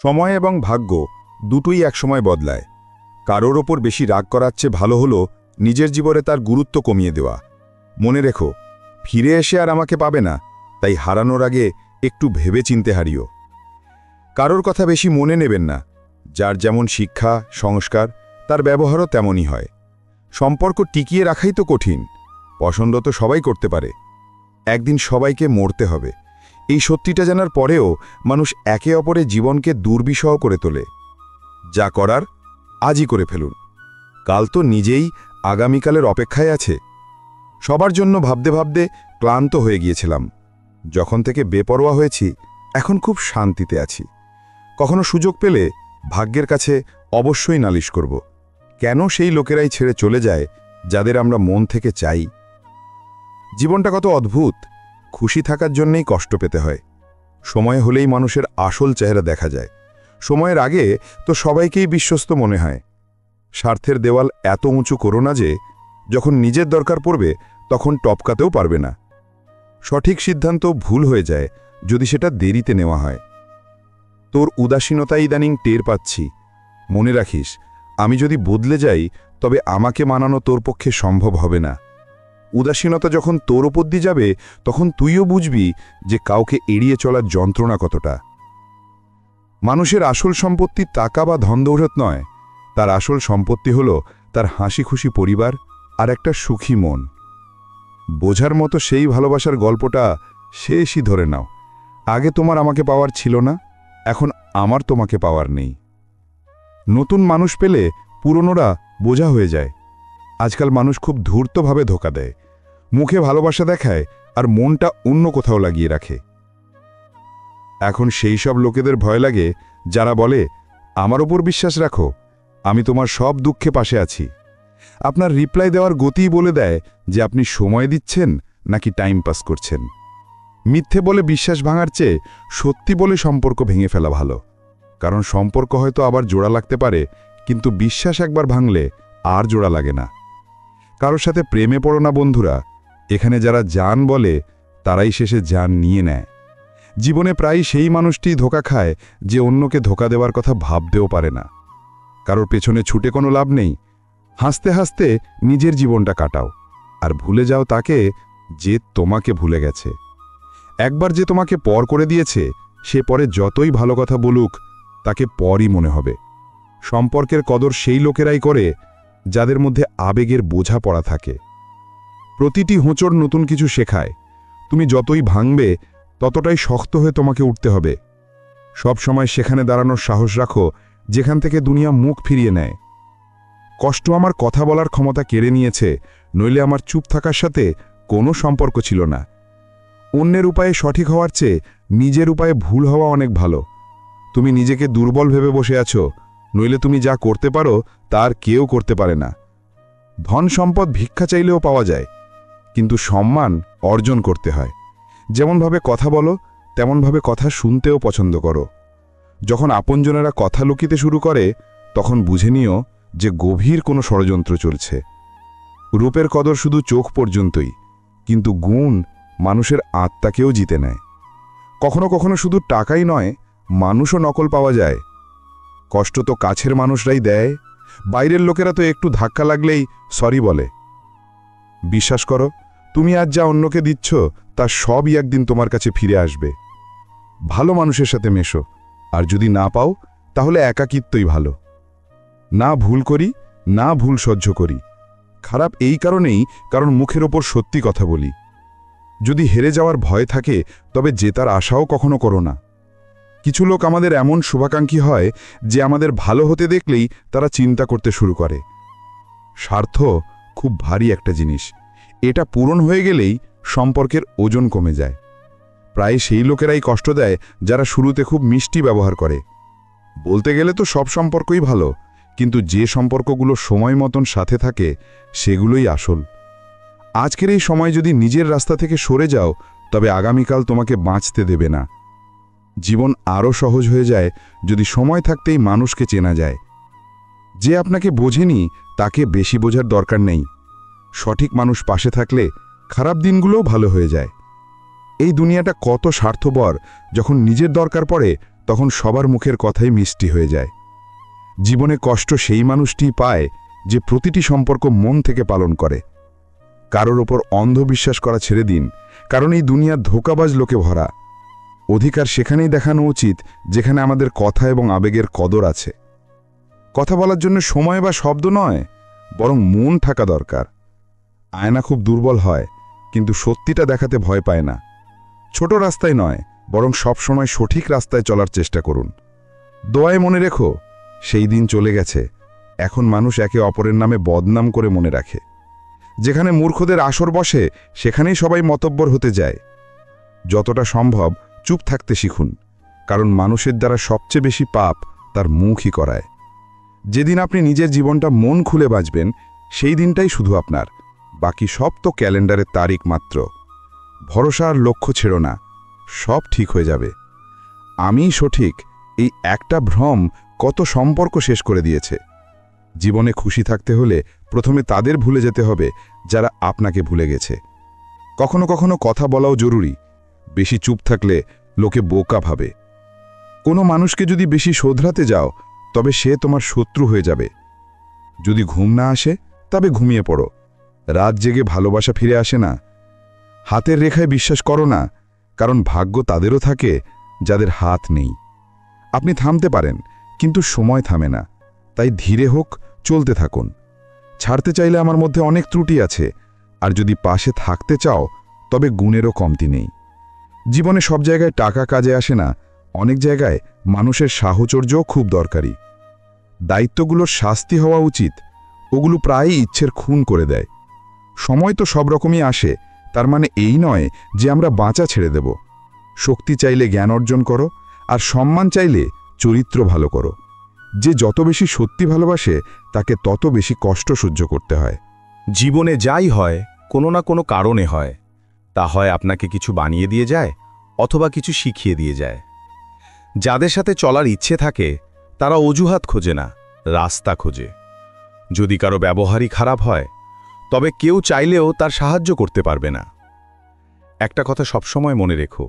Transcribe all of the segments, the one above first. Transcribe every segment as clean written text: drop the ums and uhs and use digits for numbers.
সময় এবং ভাগ্য দুটোই একসময় বদলায়। কারোর ওপর বেশি রাগ করার চেয়ে ভালো হলো নিজের জীবনে তার গুরুত্ব কমিয়ে দেওয়া। মনে রেখো, ফিরে এসে আর আমাকে পাবে না, তাই হারানোর আগে একটু ভেবে চিনতে হারিও। কারোর কথা বেশি মনে নেবেন না। যার যেমন শিক্ষা সংস্কার, তার ব্যবহারও তেমনই হয়। সম্পর্ক টিকিয়ে রাখাই তো কঠিন, পছন্দ তো সবাই করতে পারে। একদিন সবাইকে মরতে হবে, এই সত্যিটা জানার পরেও মানুষ একে অপরের জীবনকে দুর্বিষহ করে তোলে। যা করার আজই করে ফেলুন, কাল তো নিজেই আগামীকালের অপেক্ষায় আছে। সবার জন্য ভাবতে ভাবতে ক্লান্ত হয়ে গিয়েছিলাম। যখন থেকে বেপরোয়া হয়েছি, এখন খুব শান্তিতে আছি। কখনো সুযোগ পেলে ভাগ্যের কাছে অবশ্যই নালিশ করব। কেন সেই লোকেরাই ছেড়ে চলে যায় যাদের আমরা মন থেকে চাই? জীবনটা কত অদ্ভুত, খুশি থাকার জন্যেই কষ্ট পেতে হয়। সময় হলেই মানুষের আসল চেহারা দেখা যায়। সময়ের আগে তো সবাইকেই বিশ্বস্ত মনে হয়। স্বার্থের দেওয়াল এত উঁচু করো না যে যখন নিজের দরকার পড়বে তখন টপকাতেও পারবে না। সঠিক সিদ্ধান্ত ভুল হয়ে যায় যদি সেটা দেরিতে নেওয়া হয়। তোর উদাসীনতা ইদানিং টের পাচ্ছি। মনে রাখিস, আমি যদি বদলে যাই তবে আমাকে মানানো তোর পক্ষে সম্ভব হবে না। উদাসীনতা যখন তোর ওপর দিয়ে যাবে তখন তুইও বুঝবি যে কাউকে এড়িয়ে চলার যন্ত্রণা কতটা। মানুষের আসল সম্পত্তি টাকা বা ধন দৌলত নয়, তার আসল সম্পত্তি হলো তার হাসি খুশি পরিবার আর একটা সুখী মন। বোঝার মতো সেই ভালোবাসার গল্পটা শেষই ধরে নাও। আগে তোমার আমাকে পাওয়ার ছিল না, এখন আমার তোমাকে পাওয়ার নেই। নতুন মানুষ পেলে পুরনোরা বোঝা হয়ে যায়। আজকাল মানুষ খুব ধূর্তভাবে ধোঁকা দেয়, মুখে ভালোবাসা দেখায় আর মনটা অন্য কোথাও লাগিয়ে রাখে। এখন সেই সব লোকেদের ভয় লাগে যারা বলে, আমার ওপর বিশ্বাস রাখো, আমি তোমার সব দুঃখে পাশে আছি। আপনার রিপ্লাই দেওয়ার গতিই বলে দেয় যে আপনি সময় দিচ্ছেন নাকি টাইম পাস করছেন। মিথ্যে বলে বিশ্বাস ভাঙার চেয়ে সত্যি বলে সম্পর্ক ভেঙে ফেলা ভালো। কারণ সম্পর্ক হয়তো আবার জোড়া লাগতে পারে, কিন্তু বিশ্বাস একবার ভাঙলে আর জোড়া লাগে না। কারোর সাথে প্রেমে পড়ো না বন্ধুরা, এখানে যারা জান বলে তারাই শেষে জান নিয়ে নেয়। জীবনে প্রায় সেই মানুষটিই ধোঁকা খায় যে অন্যকে ধোঁকা দেওয়ার কথা ভাবতেও পারে না। কারোর পেছনে ছুটে কোনো লাভ নেই। হাসতে হাসতে নিজের জীবনটা কাটাও, আর ভুলে যাও তাকে যে তোমাকে ভুলে গেছে। একবার যে তোমাকে পর করে দিয়েছে, সে পরে যতই ভালো কথা বলুক তাকে পরই মনে হবে। সম্পর্কের কদর সেই লোকেরাই করে যাদের মধ্যে আবেগের বোঝা পড়া থাকে। প্রতিটি হোঁচড় নতুন কিছু শেখায়। তুমি যতই ভাঙবে ততটাই শক্ত হয়ে তোমাকে উঠতে হবে। সব সময় সেখানে দাঁড়ানোর সাহস রাখো যেখান থেকে দুনিয়া মুখ ফিরিয়ে নেয়। কষ্ট আমার কথা বলার ক্ষমতা কেড়ে নিয়েছে, নইলে আমার চুপ থাকার সাথে কোনো সম্পর্ক ছিল না। অন্যের উপায়ে সঠিক হওয়ার চেয়ে নিজের উপায়ে ভুল হওয়া অনেক ভালো। তুমি নিজেকে দুর্বল ভেবে বসে আছো, নইলে তুমি যা করতে পারো তার কেউ করতে পারে না। ধন সম্পদ ভিক্ষা চাইলেও পাওয়া যায়, কিন্তু সম্মান অর্জন করতে হয়। যেমনভাবে কথা বলো তেমনভাবে কথা শুনতেও পছন্দ করো। যখন আপনজনেরা কথা লুকিতে শুরু করে তখন বুঝে নিও যে গভীর কোনো ষড়যন্ত্র চলছে। রূপের কদর শুধু চোখ পর্যন্তই, কিন্তু গুণ মানুষের আত্মাকেও জিতে নেয়। কখনো কখনো শুধু টাকাই নয়, মানুষও নকল পাওয়া যায়। কষ্ট তো কাছের মানুষরাই দেয়, বাইরের লোকেরা তো একটু ধাক্কা লাগলেই সরি বলে। বিশ্বাস করো, তুমি আজ যা অন্যকে দিচ্ছ তা সবই একদিন তোমার কাছে ফিরে আসবে। ভালো মানুষের সাথে মেশো, আর যদি না পাও তাহলে একাকিত্বই ভালো। না ভুল করি, না ভুল সহ্য করি। খারাপ এই কারণেই কারণ মুখের ওপর সত্যি কথা বলি। যদি হেরে যাওয়ার ভয় থাকে তবে জেতার আশাও কখনো করো না। কিছু লোক আমাদের এমন শুভাকাঙ্ক্ষী হয় যে আমাদের ভালো হতে দেখলেই তারা চিন্তা করতে শুরু করে। স্বার্থ খুব ভারী একটা জিনিস, এটা পূরণ হয়ে গেলেই সম্পর্কের ওজন কমে যায়। প্রায় সেই লোকেরাই কষ্ট দেয় যারা শুরুতে খুব মিষ্টি ব্যবহার করে। বলতে গেলে তো সব সম্পর্কই ভালো, কিন্তু যে সম্পর্কগুলো সময় মতন সাথে থাকে সেগুলোই আসল। আজকের এই সময় যদি নিজের রাস্তা থেকে সরে যাও তবে আগামীকাল তোমাকে বাঁচতে দেবে না। জীবন আরও সহজ হয়ে যায় যদি সময় থাকতেই মানুষকে চেনা যায়। যে আপনাকে বোঝেনি তাকে বেশি বোঝার দরকার নেই। সঠিক মানুষ পাশে থাকলে খারাপ দিনগুলোও ভালো হয়ে যায়। এই দুনিয়াটা কত স্বার্থপর, যখন নিজের দরকার পড়ে তখন সবার মুখের কথাই মিষ্টি হয়ে যায়। জীবনে কষ্ট সেই মানুষটিই পায় যে প্রতিটি সম্পর্ক মন থেকে পালন করে। কারোর ওপর অন্ধবিশ্বাস করা ছেড়ে দিন, কারণ এই দুনিয়া ধোঁকাবাজ লোকে ভরা। অধিকার সেখানেই দেখানো উচিত যেখানে আমাদের কথা এবং আবেগের কদর আছে। কথা বলার জন্য সময় বা শব্দ নয়, বরং মন থাকা দরকার। আয়না খুব দুর্বল হয়, কিন্তু সত্যিটা দেখাতে ভয় পায় না। ছোট রাস্তায় নয়, বরং সবসময় সঠিক রাস্তায় চলার চেষ্টা করুন। দোয়ায় মনে রেখো, সেই দিন চলে গেছে, এখন মানুষ একে অপরের নামে বদনাম করে মনে রাখে। যেখানে মূর্খদের আসর বসে, সেখানেই সবাই মতব্বর হতে যায়। যতটা সম্ভব চুপ থাকতে শিখুন, কারণ মানুষের দ্বারা সবচেয়ে বেশি পাপ তার মুখই করায়। যেদিন আপনি নিজের জীবনটা মন খুলে বাঁচবেন, সেই দিনটাই শুধু আপনার, বাকি সব তো ক্যালেন্ডারের তারিখ মাত্র। ভরসা আর লক্ষ্য ছেড়ো না, সব ঠিক হয়ে যাবে। আমিই সঠিক, এই একটা ভ্রম কত সম্পর্ক শেষ করে দিয়েছে। জীবনে খুশি থাকতে হলে প্রথমে তাদের ভুলে যেতে হবে যারা আপনাকে ভুলে গেছে। কখনো কখনো কথা বলাও জরুরি, বেশি চুপ থাকলে লোকে বোকা ভাবে। কোনো মানুষকে যদি বেশি শোধরাতে যাও, তবে সে তোমার শত্রু হয়ে যাবে। যদি ঘুম না আসে, তবে ঘুমিয়ে পড়ো। রাত জেগে ভালোবাসা ফিরে আসে না। হাতের রেখায় বিশ্বাস করো না, কারণ ভাগ্য তাদেরও থাকে যাদের হাত নেই। আপনি থামতে পারেন, কিন্তু সময় থামে না, তাই ধীরে হোক চলতে থাকুন। ছাড়তে চাইলে আমার মধ্যে অনেক ত্রুটি আছে, আর যদি পাশে থাকতে চাও, তবে গুণেরও কমতি নেই। জীবনে সব জায়গায় টাকা কাজে আসে না, অনেক জায়গায় মানুষের সাহচর্যও খুব দরকারি। দায়িত্বগুলোর শাস্তি হওয়া উচিত, ওগুলো প্রায়ই ইচ্ছের খুন করে দেয়। সময় তো সব রকমই আসে, তার মানে এই নয় যে আমরা বাঁচা ছেড়ে দেব। শক্তি চাইলে জ্ঞান অর্জন করো, আর সম্মান চাইলে চরিত্র ভালো করো। যে যত বেশি সত্যি ভালোবাসে, তাকে তত বেশি কষ্ট সহ্য করতে হয়। জীবনে যাই হয়, কোনো না কোনো কারণে হয়। তা হয় আপনাকে কিছু বানিয়ে দিয়ে যায়, অথবা কিছু শিখিয়ে দিয়ে যায়। যাদের সাথে চলার ইচ্ছে থাকে, তারা অজুহাত খোঁজে না, রাস্তা খোঁজে। যদি কারো ব্যবহারই খারাপ হয়, তবে কেউ চাইলেও তার সাহায্য করতে পারবে না। একটা কথা সবসময় মনে রেখো,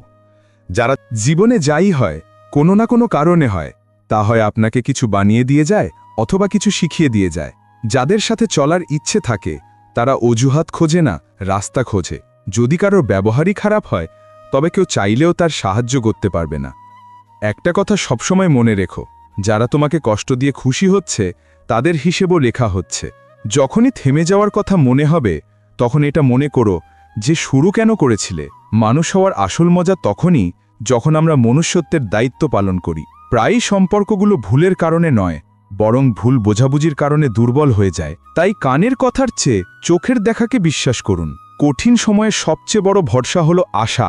যারা জীবনে যাই হয়, কোনো না কোনো কারণে হয়। তা হয় আপনাকে কিছু বানিয়ে দিয়ে যায়, অথবা কিছু শিখিয়ে দিয়ে যায়। যাদের সাথে চলার ইচ্ছে থাকে, তারা অজুহাত খোঁজে না, রাস্তা খোঁজে। যদি কারোর ব্যবহারই খারাপ হয়, তবে কেউ চাইলেও তার সাহায্য করতে পারবে না। একটা কথা সবসময় মনে রেখো, যারা তোমাকে কষ্ট দিয়ে খুশি হচ্ছে, তাদের হিসেবও লেখা হচ্ছে। যখনই থেমে যাওয়ার কথা মনে হবে, তখন এটা মনে করো যে শুরু কেন করেছিলে। মানুষ হওয়ার আসল মজা তখনই যখন আমরা মনুষ্যত্বের দায়িত্ব পালন করি। প্রায়ই সম্পর্কগুলো ভুলের কারণে নয়, বরং ভুল বোঝাবুঝির কারণে দুর্বল হয়ে যায়। তাই কানের কথার চেয়ে চোখের দেখাকে বিশ্বাস করুন। কঠিন সময়ে সবচেয়ে বড় ভরসা হলো আশা,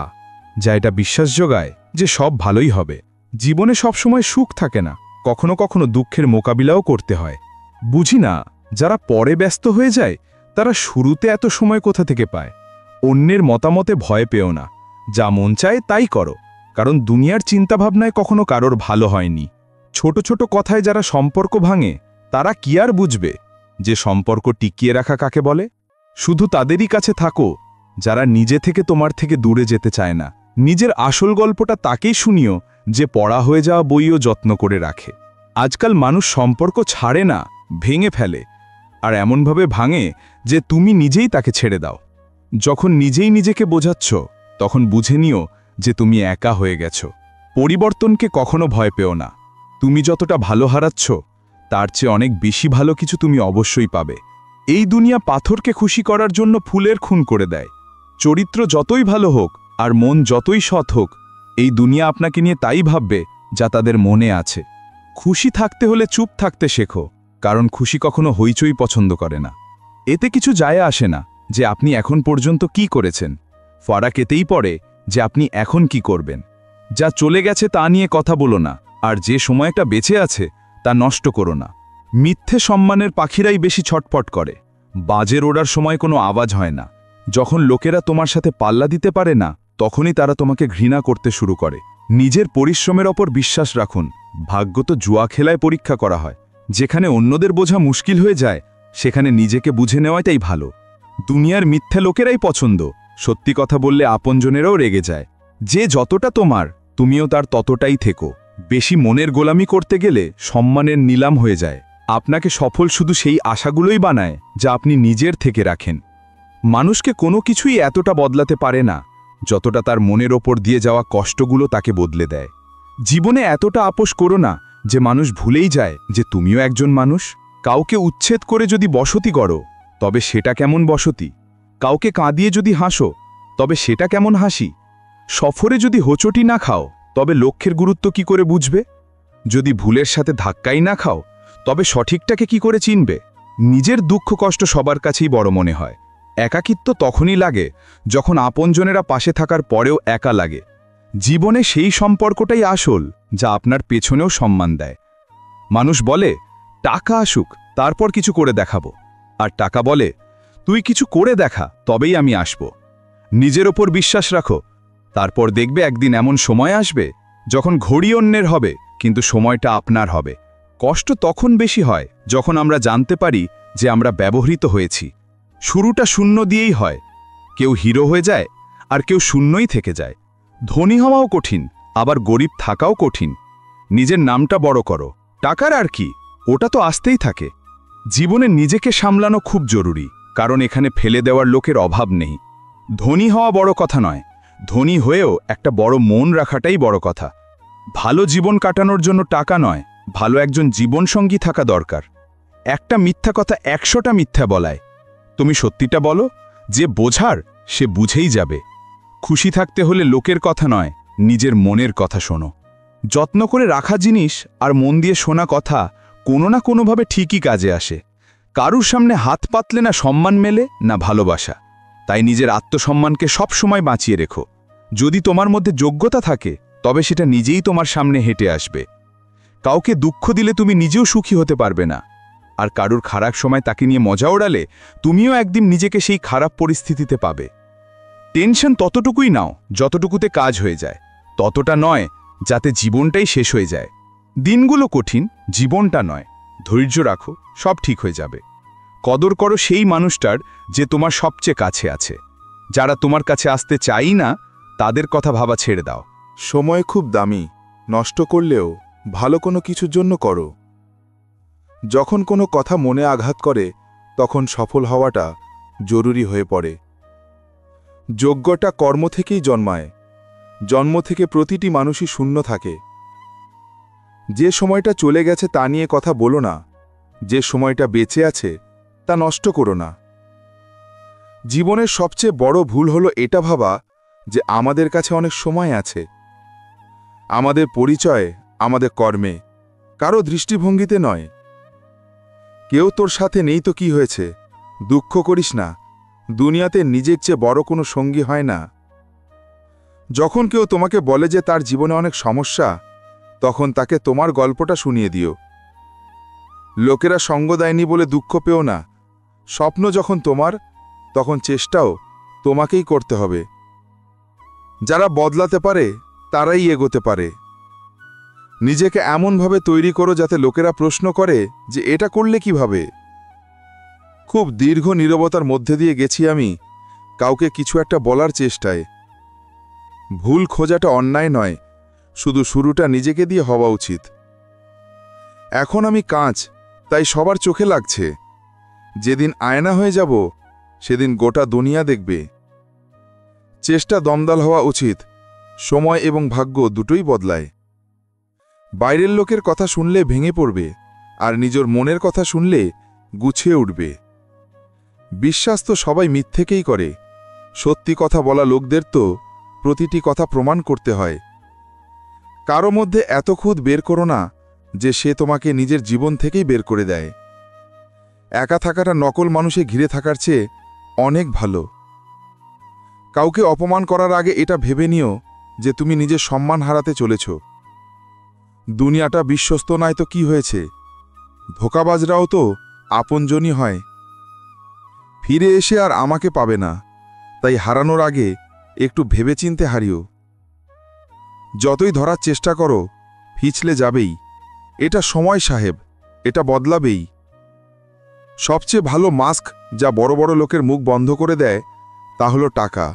যা এটা বিশ্বাস যোগায় যে সব ভালোই হবে। জীবনে সবসময় সুখ থাকে না, কখনো কখনো দুঃখের মোকাবিলাও করতে হয়। বুঝি না, যারা পরে ব্যস্ত হয়ে যায়, তারা শুরুতে এত সময় কোথা থেকে পায়। অন্যের মতামতে ভয় পেও না, যা মন চায় তাই করো, কারণ দুনিয়ার চিন্তাভাবনায় কখনো কারোর ভালো হয়নি। ছোট ছোট কথায় যারা সম্পর্ক ভাঙে, তারা কি আর বুঝবে যে সম্পর্ক টিকিয়ে রাখা কাকে বলে। শুধু তাদেরই কাছে থাকো যারা নিজে থেকে তোমার থেকে দূরে যেতে চায় না। নিজের আসল গল্পটা তাকেই শুনিও যে পড়া হয়ে যাওয়া বইও যত্ন করে রাখে। আজকাল মানুষ সম্পর্ক ছাড়ে না, ভেঙে ফেলে, আর এমনভাবে ভাঙে যে তুমি নিজেই তাকে ছেড়ে দাও। যখন নিজেই নিজেকে বোঝাচ্ছ, তখন বুঝে নিও যে তুমি একা হয়ে গেছো। পরিবর্তনকে কখনো ভয় পেও না। তুমি যতটা ভালো হারাচ্ছ, তার চেয়ে অনেক বেশি ভালো কিছু তুমি অবশ্যই পাবে। এই দুনিয়া পাথরকে খুশি করার জন্য ফুলের খুন করে দেয়। চরিত্র যতই ভালো হোক আর মন যতই সৎ হোক, এই দুনিয়া আপনাকে নিয়ে তাই ভাববে যা তাদের মনে আছে। খুশি থাকতে হলে চুপ থাকতে শেখো, কারণ খুশি কখনো হইচই পছন্দ করে না। এতে কিছু যায় আসে না যে আপনি এখন পর্যন্ত কি করেছেন, ফারাক এতেই পড়ে যে আপনি এখন কি করবেন। যা চলে গেছে তা নিয়ে কথা বলো না, আর যে সময়টা বেঁচে আছে তা নষ্ট করো না। মিথ্যে সম্মানের পাখিরাই বেশি ছটফট করে, বাজের ওড়ার সময় কোনো আওয়াজ হয় না। যখন লোকেরা তোমার সাথে পাল্লা দিতে পারে না, তখনই তারা তোমাকে ঘৃণা করতে শুরু করে। নিজের পরিশ্রমের ওপর বিশ্বাস রাখুন। ভাগ্য তো জুয়া খেলায় পরীক্ষা করা হয়। যেখানে অন্যদের বোঝা মুশকিল হয়ে যায়, সেখানে নিজেকে বুঝে নেওয়াটাই ভালো। দুনিয়ার মিথ্যে লোকেরাই পছন্দ, সত্যি কথা বললে আপনজনেরাও রেগে যায়। যে যতটা তোমার, তুমিও তার ততটাই থেকো। বেশি মনের গোলামি করতে গেলে সম্মানের নিলাম হয়ে যায়। আপনাকে সফল শুধু সেই আশাগুলোই বানায় যা আপনি নিজের থেকে রাখেন। মানুষকে কোনো কিছুই এতটা বদলাতে পারে না যতটা তার মনের ওপর দিয়ে যাওয়া কষ্টগুলো তাকে বদলে দেয়। জীবনে এতটা আপোষ করো না যে মানুষ ভুলেই যায় যে তুমিও একজন মানুষ। কাউকে উচ্ছেদ করে যদি বসতি করো তবে সেটা কেমন বসতি? কাউকে কাঁদিয়ে যদি হাসো তবে সেটা কেমন হাসি? সফরে যদি হোঁচটি না খাও তবে লক্ষ্যের গুরুত্ব কি করে বুঝবে? যদি ভুলের সাথে ধাক্কাই না খাও তবে সঠিকটাকে কি করে চিনবে? নিজের দুঃখ কষ্ট সবার কাছেই বড় মনে হয়। একাকিত্ব তখনই লাগে যখন আপনজনেরা পাশে থাকার পরেও একা লাগে। জীবনে সেই সম্পর্কটাই আসল যা আপনার পেছনেও সম্মান দেয়। মানুষ বলে টাকা আসুক তারপর কিছু করে দেখাবো, আর টাকা বলে তুই কিছু করে দেখা তবেই আমি আসব। নিজের ওপর বিশ্বাস রাখো, তারপর দেখবে একদিন এমন সময় আসবে যখন ঘড়ি অন্যের হবে কিন্তু সময়টা আপনার হবে। কষ্ট তখন বেশি হয় যখন আমরা জানতে পারি যে আমরা ব্যবহৃত হয়েছি। শুরুটা শূন্য দিয়েই হয়, কেউ হিরো হয়ে যায় আর কেউ শূন্যই থেকে যায়। ধনী হওয়াও কঠিন, আবার গরিব থাকাও কঠিন। নিজের নামটা বড় করো, টাকার আর কি, ওটা তো আসতেই থাকে। জীবনে নিজেকে সামলানো খুব জরুরি, কারণ এখানে ফেলে দেওয়ার লোকের অভাব নেই। ধনী হওয়া বড় কথা নয়, ধনী হয়েও একটা বড় মন রাখাটাই বড় কথা। ভালো জীবন কাটানোর জন্য টাকা নয়, ভালো একজন জীবনসঙ্গী থাকা দরকার। একটা মিথ্যা কথা 100টা মিথ্যা বলায়। তুমি সত্যিটা বলো, যে বোঝার সে বুঝেই যাবে। খুশি থাকতে হলে লোকের কথা নয়, নিজের মনের কথা শোনো। যত্ন করে রাখা জিনিস আর মন দিয়ে শোনা কথা কোনো না কোনোভাবে ঠিকই কাজে আসে। কারুর সামনে হাত পাতলে না সম্মান মেলে না ভালোবাসা। তাই নিজের আত্মসম্মানকে সব সময় বাঁচিয়ে রেখো। যদি তোমার মধ্যে যোগ্যতা থাকে তবে সেটা নিজেই তোমার সামনে হেঁটে আসবে। কাউকে দুঃখ দিলে তুমি নিজেও সুখী হতে পারবে না, আর কারুর খারাপ সময় তাকে নিয়ে মজা ওড়ালে তুমিও একদিন নিজেকে সেই খারাপ পরিস্থিতিতে পাবে। টেনশন ততটুকুই নাও যতটুকুতে কাজ হয়ে যায়, ততটা নয় যাতে জীবনটাই শেষ হয়ে যায়। দিনগুলো কঠিন, জীবনটা নয়। ধৈর্য রাখো, সব ঠিক হয়ে যাবে। কদর করো সেই মানুষটার যে তোমার সবচেয়ে কাছে আছে। যারা তোমার কাছে আসতে চাই না তাদের কথা ভাবা ছেড়ে দাও। সময় খুব দামি, নষ্ট করলেও ভালো কোনো কিছুর জন্য করো। যখন কোনো কথা মনে আঘাত করে তখন সফল হওয়াটা জরুরি হয়ে পড়ে। যোগ্যতা কর্ম থেকেই জন্মায়, জন্ম থেকে প্রতিটি মানুষই শূন্য থাকে। যে সময়টা চলে গেছে তা নিয়ে কথা বলো না, যে সময়টা বেঁচে আছে তা নষ্ট করো না। জীবনের সবচেয়ে বড় ভুল হলো এটা ভাবা যে আমাদের কাছে অনেক সময় আছে। আমাদের পরিচয় আমাদের কর্মে, কারো দৃষ্টিভঙ্গিতে নয়। কেউ তোর সাথে নেই তো কি হয়েছে, দুঃখ করিস না, দুনিয়াতে নিজের চেয়ে বড় কোনো সঙ্গী হয় না। যখন কেউ তোমাকে বলে যে তার জীবনে অনেক সমস্যা, তখন তাকে তোমার গল্পটা শুনিয়ে দিও। লোকেরা সঙ্গ দেয়নি বলে দুঃখ পেও না। স্বপ্ন যখন তোমার, তখন চেষ্টাও তোমাকেই করতে হবে। যারা বদলাতে পারে তারাই এগোতে পারে। নিজেকে এমনভাবে তৈরি করো যাতে লোকেরা প্রশ্ন করে যে এটা করলে কিভাবে। খুব দীর্ঘ নীরবতার মধ্যে দিয়ে গেছি আমি কাউকে কিছু একটা বলার চেষ্টায়। ভুল খোঁজাটা অন্যায় নয়, শুধু শুরুটা নিজেকে দিয়ে হওয়া উচিত। এখন আমি কাঁচ, তাই সবার চোখে লাগছে। যেদিন আয়না হয়ে যাব সেদিন গোটা দুনিয়া দেখবে। চেষ্টা দমদাল হওয়া উচিত, সময় এবং ভাগ্য দুটোই বদলায়। বাইরের লোকের কথা শুনলে ভেঙে পড়বে, আর নিজের মনের কথা শুনলে গুছিয়ে উঠবে। বিশ্বাস তো সবাই মিথ্যেকেই করে, সত্যি কথা বলা লোকদের তো প্রতিটি কথা প্রমাণ করতে হয়। কারো মধ্যে এত খুঁত বের করো না যে সে তোমাকে নিজের জীবন থেকেই বের করে দেয়। একা থাকাটা নকল মানুষে ঘিরে থাকার চেয়ে অনেক ভালো। কাউকে অপমান করার আগে এটা ভেবে নিও যে তুমি নিজের সম্মান হারাতে চলেছ। দুনিয়াটা বিশ্বস্ত নয় তো কি হয়েছে, ধোঁকাবাজরাও তো আপনজনই হয়। ফিরে এসে আর আমাকে পাবে না, তাই হারানোর আগে একটু ভেবেচিন্তে হারিও। যতই ধরার চেষ্টা করো পিছলে যাবেই। এটা সময় সাহেব, এটা বদলাবেই। সবচেয়ে ভালো মাস্ক যা বড় বড় লোকের মুখ বন্ধ করে দেয় তা হলো টাকা।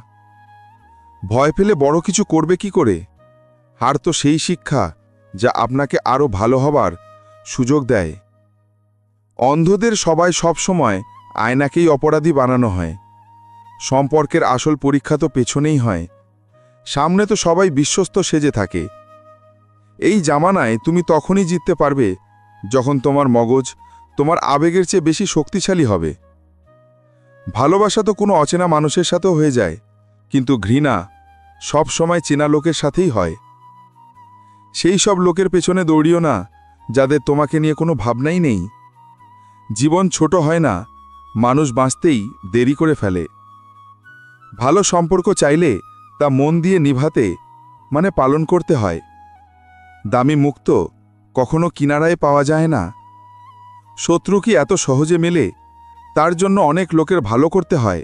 ভয় পেলে বড় কিছু করবে কি করে? হার তো সেই শিক্ষা যা আপনাকে আরও ভালো হবার সুযোগ দেয়। অন্ধদের সবাই সবসময় আয়নাকেই অপরাধী বানানো হয়। সম্পর্কের আসল পরীক্ষা তো পেছনেই হয়, সামনে তো সবাই বিশ্বস্ত সেজে থাকে। এই জামানায় তুমি তখনই জিততে পারবে যখন তোমার মগজ তোমার আবেগের চেয়ে বেশি শক্তিশালী হবে। ভালোবাসা তো কোনো অচেনা মানুষের সাথেও হয়ে যায়, কিন্তু ঘৃণা সব সময় চেনা লোকের সাথেই হয়। সেই সব লোকের পেছনে দৌড়িও না যাদের তোমাকে নিয়ে কোনো ভাবনাই নেই। জীবন ছোট হয় না, মানুষ বাঁচতেই দেরি করে ফেলে। ভালো সম্পর্ক চাইলে তা মন দিয়ে নিভাতে মানে পালন করতে হয়। দামি মুক্ত কখনো কিনারায় পাওয়া যায় না। শত্রু কি এত সহজে মেলে? তার জন্য অনেক লোকের ভালো করতে হয়।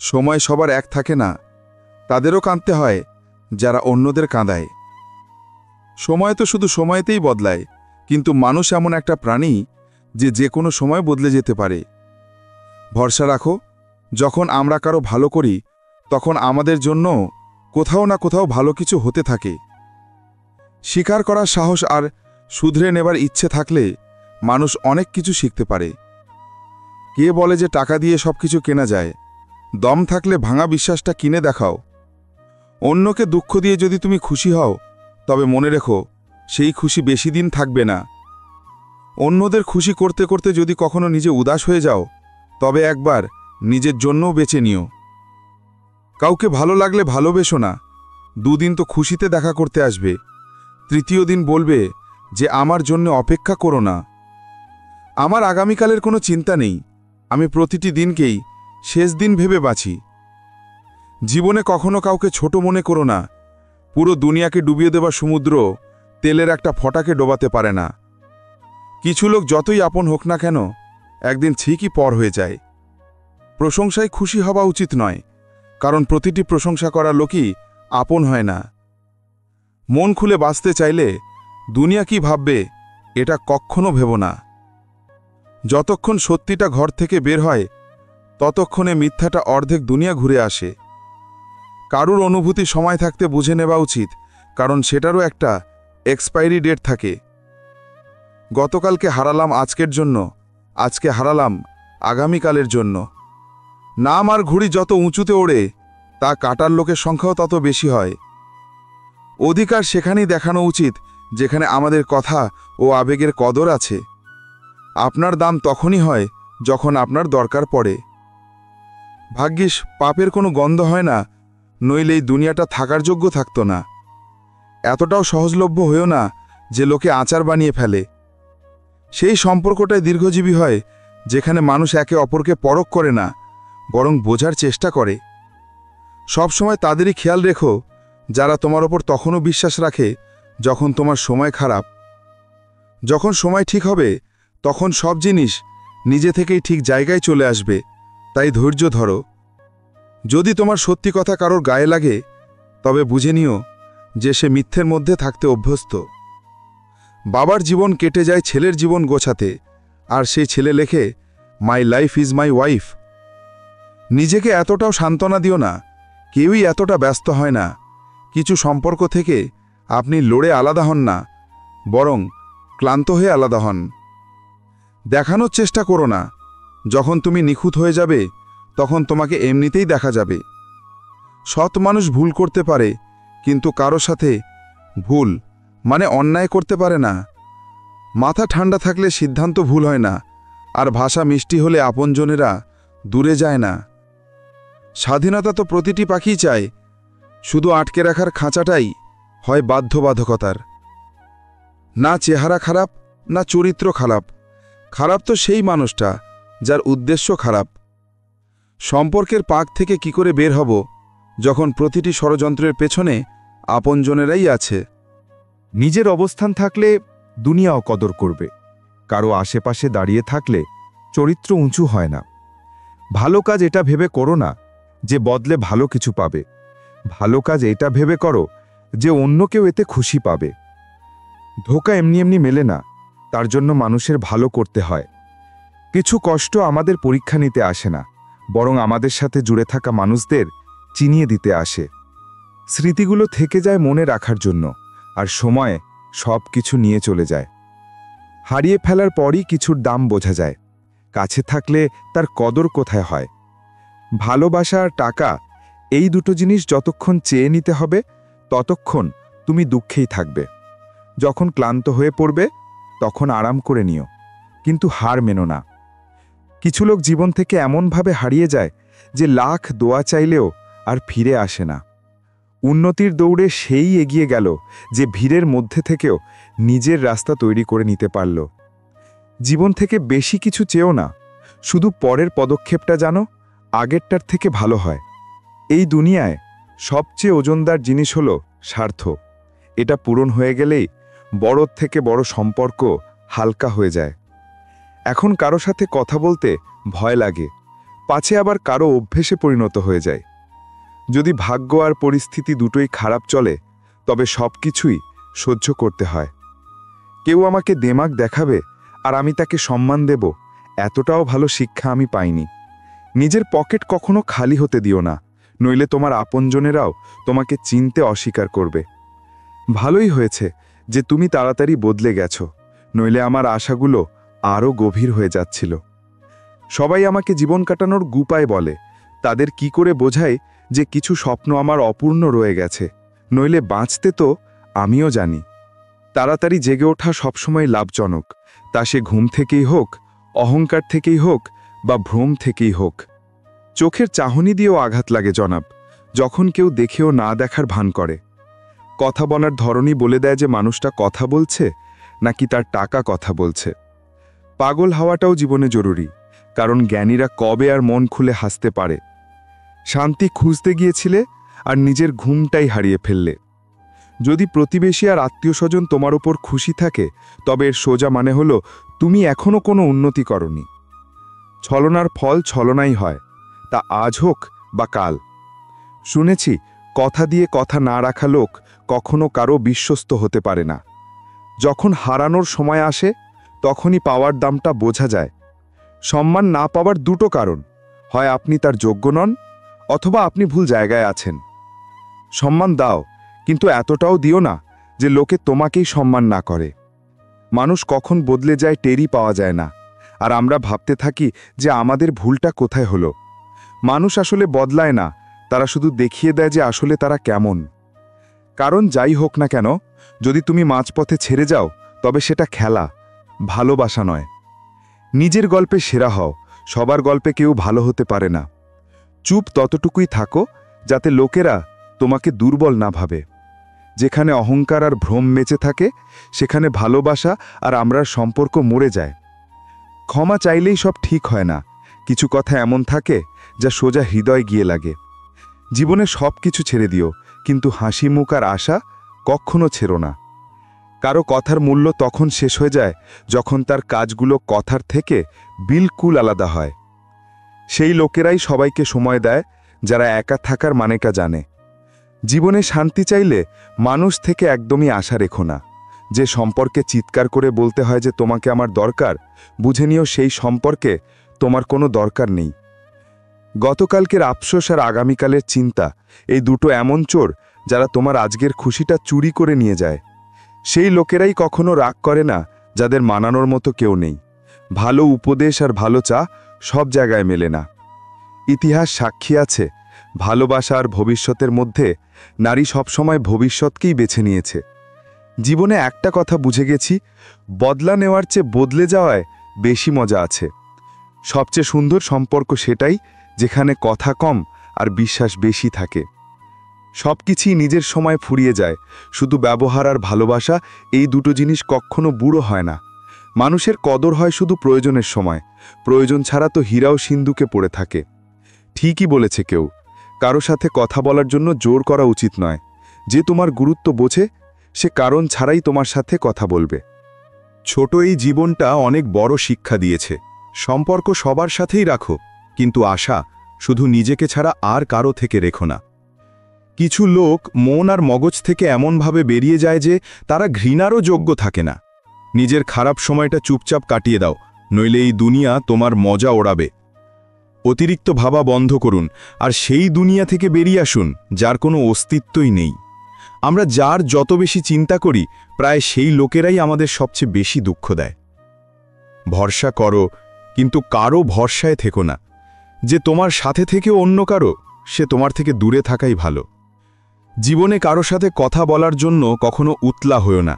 সময় সবার এক থাকে না, তাদেরও কাঁদতে হয় যারা অন্যদের কাঁদায়। সময় তো শুধু সময়তেই বদলায়, কিন্তু মানুষ এমন একটা প্রাণী যে কোনো সময় বদলে যেতে পারে। ভরসা রাখো, যখন আমরা কারো ভালো করি তখন আমাদের জন্য কোথাও না কোথাও ভালো কিছু হতে থাকে। স্বীকার করার সাহস আর শুধরে নেবার ইচ্ছে থাকলে মানুষ অনেক কিছু শিখতে পারে। কে বলে যে টাকা দিয়ে সব কিছু কেনা যায়? দম থাকলে ভাঙা বিশ্বাসটা কিনে দেখাও। অন্যকে দুঃখ দিয়ে যদি তুমি খুশি হও, তবে মনে রেখো সেই খুশি বেশি দিন থাকবে না। অন্যদের খুশি করতে করতে যদি কখনো নিজে উদাস হয়ে যাও, তবে একবার নিজের জন্যও বেঁচে নিও। কাউকে ভালো লাগলে ভালোবেসো না, দুদিন তো খুশিতে দেখা করতে আসবে, তৃতীয় দিন বলবে যে আমার জন্য অপেক্ষা করো না। আমার আগামীকালের কোনো চিন্তা নেই, আমি প্রতিটি দিনকেই শেষ দিন ভেবে বাঁচি। জীবনে কখনো কাউকে ছোট মনে করো না, পুরো দুনিয়াকে ডুবিয়ে দেওয়া সমুদ্র তেলের একটা ফোঁটাকে ডোবাতে পারে না। কিছু লোক যতই আপন হোক না কেন, একদিন ঠিকই পর হয়ে যায়। প্রশংসায় খুশি হওয়া উচিত নয়, কারণ প্রতিটি প্রশংসা করা লোকই আপন হয় না। মন খুলে বাঁচতে চাইলে দুনিয়া কি ভাববে এটা কখনো ভেবো না। যতক্ষণ সত্যিটা ঘর থেকে বের হয়, ততক্ষণে মিথ্যাটা অর্ধেক দুনিয়া ঘুরে আসে। কারুর অনুভূতি সময় থাকতে বুঝে নেওয়া উচিত, কারণ সেটারও একটা এক্সপায়ারি ডেট থাকে। গতকালকে হারালাম আজকের জন্য, আজকে হারালাম আগামীকালের জন্য। নাম আর ঘুড়ি যত উঁচুতে ওড়ে, তা কাটার লোকের সংখ্যাও তত বেশি হয়। অধিকার সেখানেই দেখানো উচিত যেখানে আমাদের কথা ও আবেগের কদর আছে। আপনার দাম তখনই হয় যখন আপনার দরকার পড়ে। ভাগ্যিস পাপের কোনো গন্ধ হয় না, নইলে এই দুনিয়াটা থাকার যোগ্য থাকতো না। এতটাও সহজলভ্য হয়েও না যে লোকে আচার বানিয়ে ফেলে। সেই সম্পর্কটাই দীর্ঘজীবী হয় যেখানে মানুষ একে অপরকে পরখ করে না, বরং বোঝার চেষ্টা করে। সবসময় তাদেরই খেয়াল রেখো যারা তোমার ওপর তখনও বিশ্বাস রাখে যখন তোমার সময় খারাপ। যখন সময় ঠিক হবে তখন সব জিনিস নিজে থেকেই ঠিক জায়গায় চলে আসবে, তাই ধৈর্য ধরো। যদি তোমার সত্যি কথা কারোর গায়ে লাগে, তবে বুঝে নিও যে সে মিথ্যের মধ্যে থাকতে অভ্যস্ত। বাবার জীবন কেটে যায় ছেলের জীবন গোছাতে, আর সেই ছেলে লেখে my life is my wife. নিজেকে এতটাও সান্ত্বনা দিও না, কেউই এতটা ব্যস্ত হয় না। কিছু সম্পর্ক থেকে আপনি লড়ে আলাদা হন না, বরং ক্লান্ত হয়ে আলাদা হন। দেখানোর চেষ্টা করো না, যখন তুমি নিখুঁত হয়ে যাবে তখন তোমাকে এমনিতেই দেখা যাবে। সৎ মানুষ ভুল করতে পারে, কিন্তু কারো সাথে ভুল মানে অন্যায় করতে পারে না। মাথা ঠান্ডা থাকলে সিদ্ধান্ত ভুল হয় না, আর ভাষা মিষ্টি হলে আপনজনেরা দূরে যায় না। স্বাধীনতা তো প্রতিটি পাখিই চায়, শুধু আটকে রাখার খাঁচাটাই হয় বাধ্যবাধকতার। না চেহারা খারাপ, না চরিত্র খারাপ, খারাপ তো সেই মানুষটা যার উদ্দেশ্য খারাপ। সম্পর্কের পাক থেকে কি করে বের হব যখন প্রতিটি ষড়যন্ত্রের পেছনে আপনজনেরাই আছে? নিজের অবস্থান থাকলে দুনিয়াও কদর করবে। কারো আশেপাশে দাঁড়িয়ে থাকলে চরিত্র উঁচু হয় না। ভালো কাজ এটা ভেবে করো না যে বদলে ভালো কিছু পাবে। ভালো কাজ এটা ভেবে করো যে অন্য কেউ এতে খুশি পাবে। ধোঁকা এমনি এমনি মেলে না, তার জন্য মানুষের ভালো করতে হয়। কিছু কষ্ট আমাদের পরীক্ষা নিতে আসে না, বরং আমাদের সাথে জুড়ে থাকা মানুষদের চিনিয়ে দিতে আসে। স্মৃতিগুলো থেকে যায় মনে রাখার জন্য, আর সময় সব কিছু নিয়ে চলে যায়। হারিয়ে ফেলার পরই কিছুর দাম বোঝা যায়, কাছে থাকলে তার কদর কোথায় হয়। ভালোবাসা আর টাকা, এই দুটো জিনিস যতক্ষণ চেয়ে নিতে হবে ততক্ষণ তুমি দুঃখেই থাকবে। যখন ক্লান্ত হয়ে পড়বে তখন আরাম করে নিও, কিন্তু হার মেনো না। কিছু লোক জীবন থেকে এমনভাবে হারিয়ে যায় যে লাখ দোয়া চাইলেও আর ফিরে আসে না। উন্নতির দৌড়ে সেই এগিয়ে গেল যে ভিড়ের মধ্যে থেকেও নিজের রাস্তা তৈরি করে নিতে পারল। জীবন থেকে বেশি কিছু চেয়েও না, শুধু পরের পদক্ষেপটা জানো আগেরটার থেকে ভালো হয়। এই দুনিয়ায় সবচেয়ে ওজনদার জিনিস হলো স্বার্থ। এটা পূরণ হয়ে গেলেই বড় থেকে বড় সম্পর্ক হালকা হয়ে যায়। এখন কারো সাথে কথা বলতে ভয় লাগে, পাছে আবার কারো অভ্যেসে পরিণত হয়ে যায়। যদি ভাগ্য আর পরিস্থিতি দুটোই খারাপ চলে তবে সব কিছুই সহ্য করতে হয়। কেউ আমাকে দেমাগ দেখাবে আর আমি তাকে সম্মান দেব, এতটাও ভালো শিক্ষা আমি পাইনি। নিজের পকেট কখনো খালি হতে দিও না, নইলে তোমার আপনজনেরাও তোমাকে চিনতে অস্বীকার করবে। ভালোই হয়েছে যে তুমি তাড়াতাড়ি বদলে গেছো, নইলে আমার আশাগুলো আরও গভীর হয়ে যাচ্ছিল। সবাই আমাকে জীবন কাটানোর গুপায় বলে, তাদের কি করে বোঝায় যে কিছু স্বপ্ন আমার অপূর্ণ রয়ে গেছে, নইলে বাঁচতে তো আমিও জানি। তাড়াতাড়ি জেগে ওঠা সবসময় লাভজনক, তা সে ঘুম থেকেই হোক, অহংকার থেকেই হোক বা ভ্রম থেকেই হোক। চোখের চাহনি দিয়েও আঘাত লাগে জনাব, যখন কেউ দেখেও না দেখার ভান করে। কথা বলার ধরনই বলে দেয় যে মানুষটা কথা বলছে নাকি তার টাকা কথা বলছে। পাগল হওয়াটাও জীবনে জরুরি, কারণ জ্ঞানীরা কবে আর মন খুলে হাসতে পারে। শান্তি খুঁজতে গিয়েছিলে আর নিজের ঘুমটাই হারিয়ে ফেললে। যদি প্রতিবেশী আর আত্মীয় স্বজন তোমার ওপর খুশি থাকে তবে এর সোজা মানে হলো তুমি এখনও কোনো উন্নতি করনি। ছলনার ফল ছলনাই হয়, তা আজ হোক বা কাল। শুনেছি কথা দিয়ে কথা না রাখা লোক কখনো কারো বিশ্বস্ত হতে পারে না। যখন হারানোর সময় আসে তখনই পাওয়ার দামটা বোঝা যায়। সম্মান না পাওয়ার দুটো কারণ, হয় আপনি তার যোগ্য নন অথবা আপনি ভুল জায়গায় আছেন। সম্মান দাও, কিন্তু এতটাও দিও না যে লোকে তোমাকেই সম্মান না করে। মানুষ কখন বদলে যায় টেরই পাওয়া যায় না, আর আমরা ভাবতে থাকি যে আমাদের ভুলটা কোথায় হলো। মানুষ আসলে বদলায় না, তারা শুধু দেখিয়ে দেয় যে আসলে তারা কেমন। কারণ যাই হোক না কেন, যদি তুমি মাঝপথে ছেড়ে যাও তবে সেটা খেলা, ভালোবাসা নয়। নিজের গল্পে সেরা হও, সবার গল্পে কেউ ভালো হতে পারে না। চুপ ততটুকুই থাকো যাতে লোকেরা তোমাকে দুর্বল না ভাবে। যেখানে অহংকার আর ভ্রম বেঁচে থাকে সেখানে ভালোবাসা আর আমরার সম্পর্ক মরে যায়। ক্ষমা চাইলেই সব ঠিক হয় না, কিছু কথা এমন থাকে যা সোজা হৃদয় গিয়ে লাগে। জীবনে সব কিছু ছেড়ে দিও, কিন্তু হাসি মুখ আর আশা কখনো ছেড়ো না। কারো কথার মূল্য তখন শেষ হয়ে যায় যখন তার কাজগুলো কথার থেকে বিলকুল আলাদা হয়। সেই লোকেরাই সবাইকে সময় দেয় যারা একা থাকার মানেটা জানে। জীবনে শান্তি চাইলে মানুষ থেকে একদমই আশা রেখো না। যে সম্পর্কে চিৎকার করে বলতে হয় যে তোমাকে আমার দরকার, বুঝে নিও সেই সম্পর্কে তোমার কোনো দরকার নেই। গতকালকের আফসোস আর আগামীকালের চিন্তা, এই দুটো এমন চোর যারা তোমার আজকের খুশিটা চুরি করে নিয়ে যায়। সেই লোকেরাই কখনো রাগ করে না যাদের মানানোর মতো কেউ নেই। ভালো উপদেশ আর ভালো চা সব জায়গায় মেলে না। ইতিহাস সাক্ষী আছে, ভালোবাসা আর ভবিষ্যতের মধ্যে নারী সবসময় ভবিষ্যৎকেই বেছে নিয়েছে। জীবনে একটা কথা বুঝে গেছি, বদলা নেওয়ার চেয়ে বদলে যাওয়ায় বেশি মজা আছে। সবচেয়ে সুন্দর সম্পর্ক সেটাই যেখানে কথা কম আর বিশ্বাস বেশি থাকে। সব কিছুই নিজের সময় ফুরিয়ে যায়, শুধু ব্যবহার আর ভালোবাসা, এই দুটো জিনিস কখনো বুড়ো হয় না। মানুষের কদর হয় শুধু প্রয়োজনের সময়, প্রয়োজন ছাড়া তো হীরাও সিন্ধুকে পড়ে থাকে। ঠিকই বলেছে কেউ, কারো সাথে কথা বলার জন্য জোর করা উচিত নয়। যে তোমার গুরুত্ব বোঝে সে কারণ ছাড়াই তোমার সাথে কথা বলবে। ছোট এই জীবনটা অনেক বড় শিক্ষা দিয়েছে। সম্পর্ক সবার সাথেই রাখো, কিন্তু আশা শুধু নিজেকে ছাড়া আর কারো থেকে রেখো না। কিছু লোক মন আর মগজ থেকে এমনভাবে বেরিয়ে যায় যে তারা ঘৃণারও যোগ্য থাকে না। নিজের খারাপ সময়টা চুপচাপ কাটিয়ে দাও, নইলে এই দুনিয়া তোমার মজা ওড়াবে। অতিরিক্ত ভাবা বন্ধ করুন আর সেই দুনিয়া থেকে বেরিয়ে আসুন যার কোনো অস্তিত্বই নেই। আমরা যার যত বেশি চিন্তা করি প্রায় সেই লোকেরাই আমাদের সবচেয়ে বেশি দুঃখ দেয়। ভরসা করো, কিন্তু কারো ভরসায় থেকো না। যে তোমার সাথে থেকেও অন্য কারো, সে তোমার থেকে দূরে থাকাই ভালো। জীবনে কারো সাথে কথা বলার জন্য কখনো উতলা হয়ো না।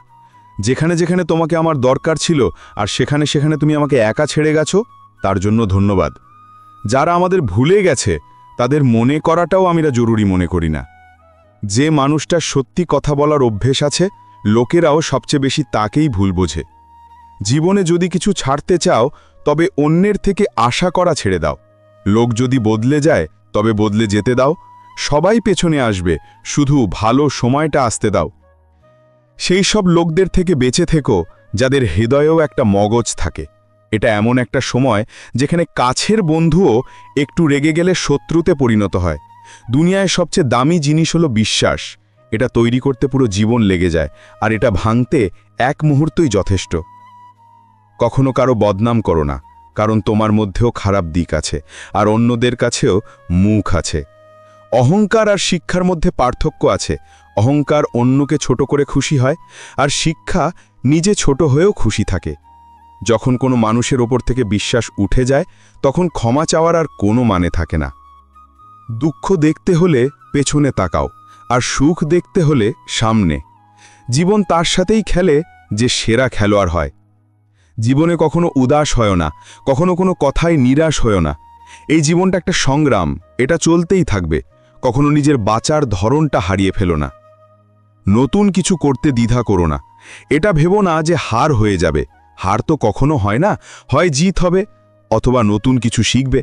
যেখানে যেখানে তোমাকে আমার দরকার ছিল আর সেখানে সেখানে তুমি আমাকে একা ছেড়ে গেছো, তার জন্য ধন্যবাদ। যারা আমাদের ভুলে গেছে তাদের মনে করাটাও আমরা জরুরি মনে করি না। যে মানুষটার সত্যি কথা বলার অভ্যেস আছে, লোকেরাও সবচেয়ে বেশি তাকেই ভুল বোঝে। জীবনে যদি কিছু ছাড়তে চাও তবে অন্যের থেকে আশা করা ছেড়ে দাও। লোক যদি বদলে যায় তবে বদলে যেতে দাও। সবাই পেছনে আসবে, শুধু ভালো সময়টা আসতে দাও। সেই সব লোকদের থেকে বেঁচে থেকো যাদের হৃদয়েও একটা মগজ থাকে। এটা এমন একটা সময় যেখানে কাছের বন্ধুও একটু রেগে গেলে শত্রুতে পরিণত হয়। দুনিয়ায় সবচেয়ে দামি জিনিস হলো বিশ্বাস। এটা তৈরি করতে পুরো জীবন লেগে যায়, আর এটা ভাঙতে এক মুহূর্তই যথেষ্ট। কখনো কারো বদনাম করো না, কারণ তোমার মধ্যেও খারাপ দিক আছে, আর অন্যদের কাছেও মুখ আছে। অহংকার আর শিক্ষার মধ্যে পার্থক্য আছে। অহংকার অন্যকে ছোট করে খুশি হয়, আর শিক্ষা নিজে ছোট হয়েও খুশি থাকে। যখন কোনো মানুষের ওপর থেকে বিশ্বাস উঠে যায়, তখন ক্ষমা চাওয়ার আর কোনো মানে থাকে না। দুঃখ দেখতে হলে পেছনে তাকাও, আর সুখ দেখতে হলে সামনে। জীবন তার সাথেই খেলে যে সেরা খেলোয়াড় হয়। জীবনে কখনো উদাস হয় না, কখনো কোনো কথায় নিরাশ হয় না। এই জীবনটা একটা সংগ্রাম, এটা চলতেই থাকবে। কখনো নিজের বাঁচার ধরনটা হারিয়ে ফেলো না। নতুন কিছু করতে দ্বিধা করো না। এটা ভেবো না যে হার হয়ে যাবে। হার তো কখনো হয় না, হয় জিত হবে অথবা নতুন কিছু শিখবে।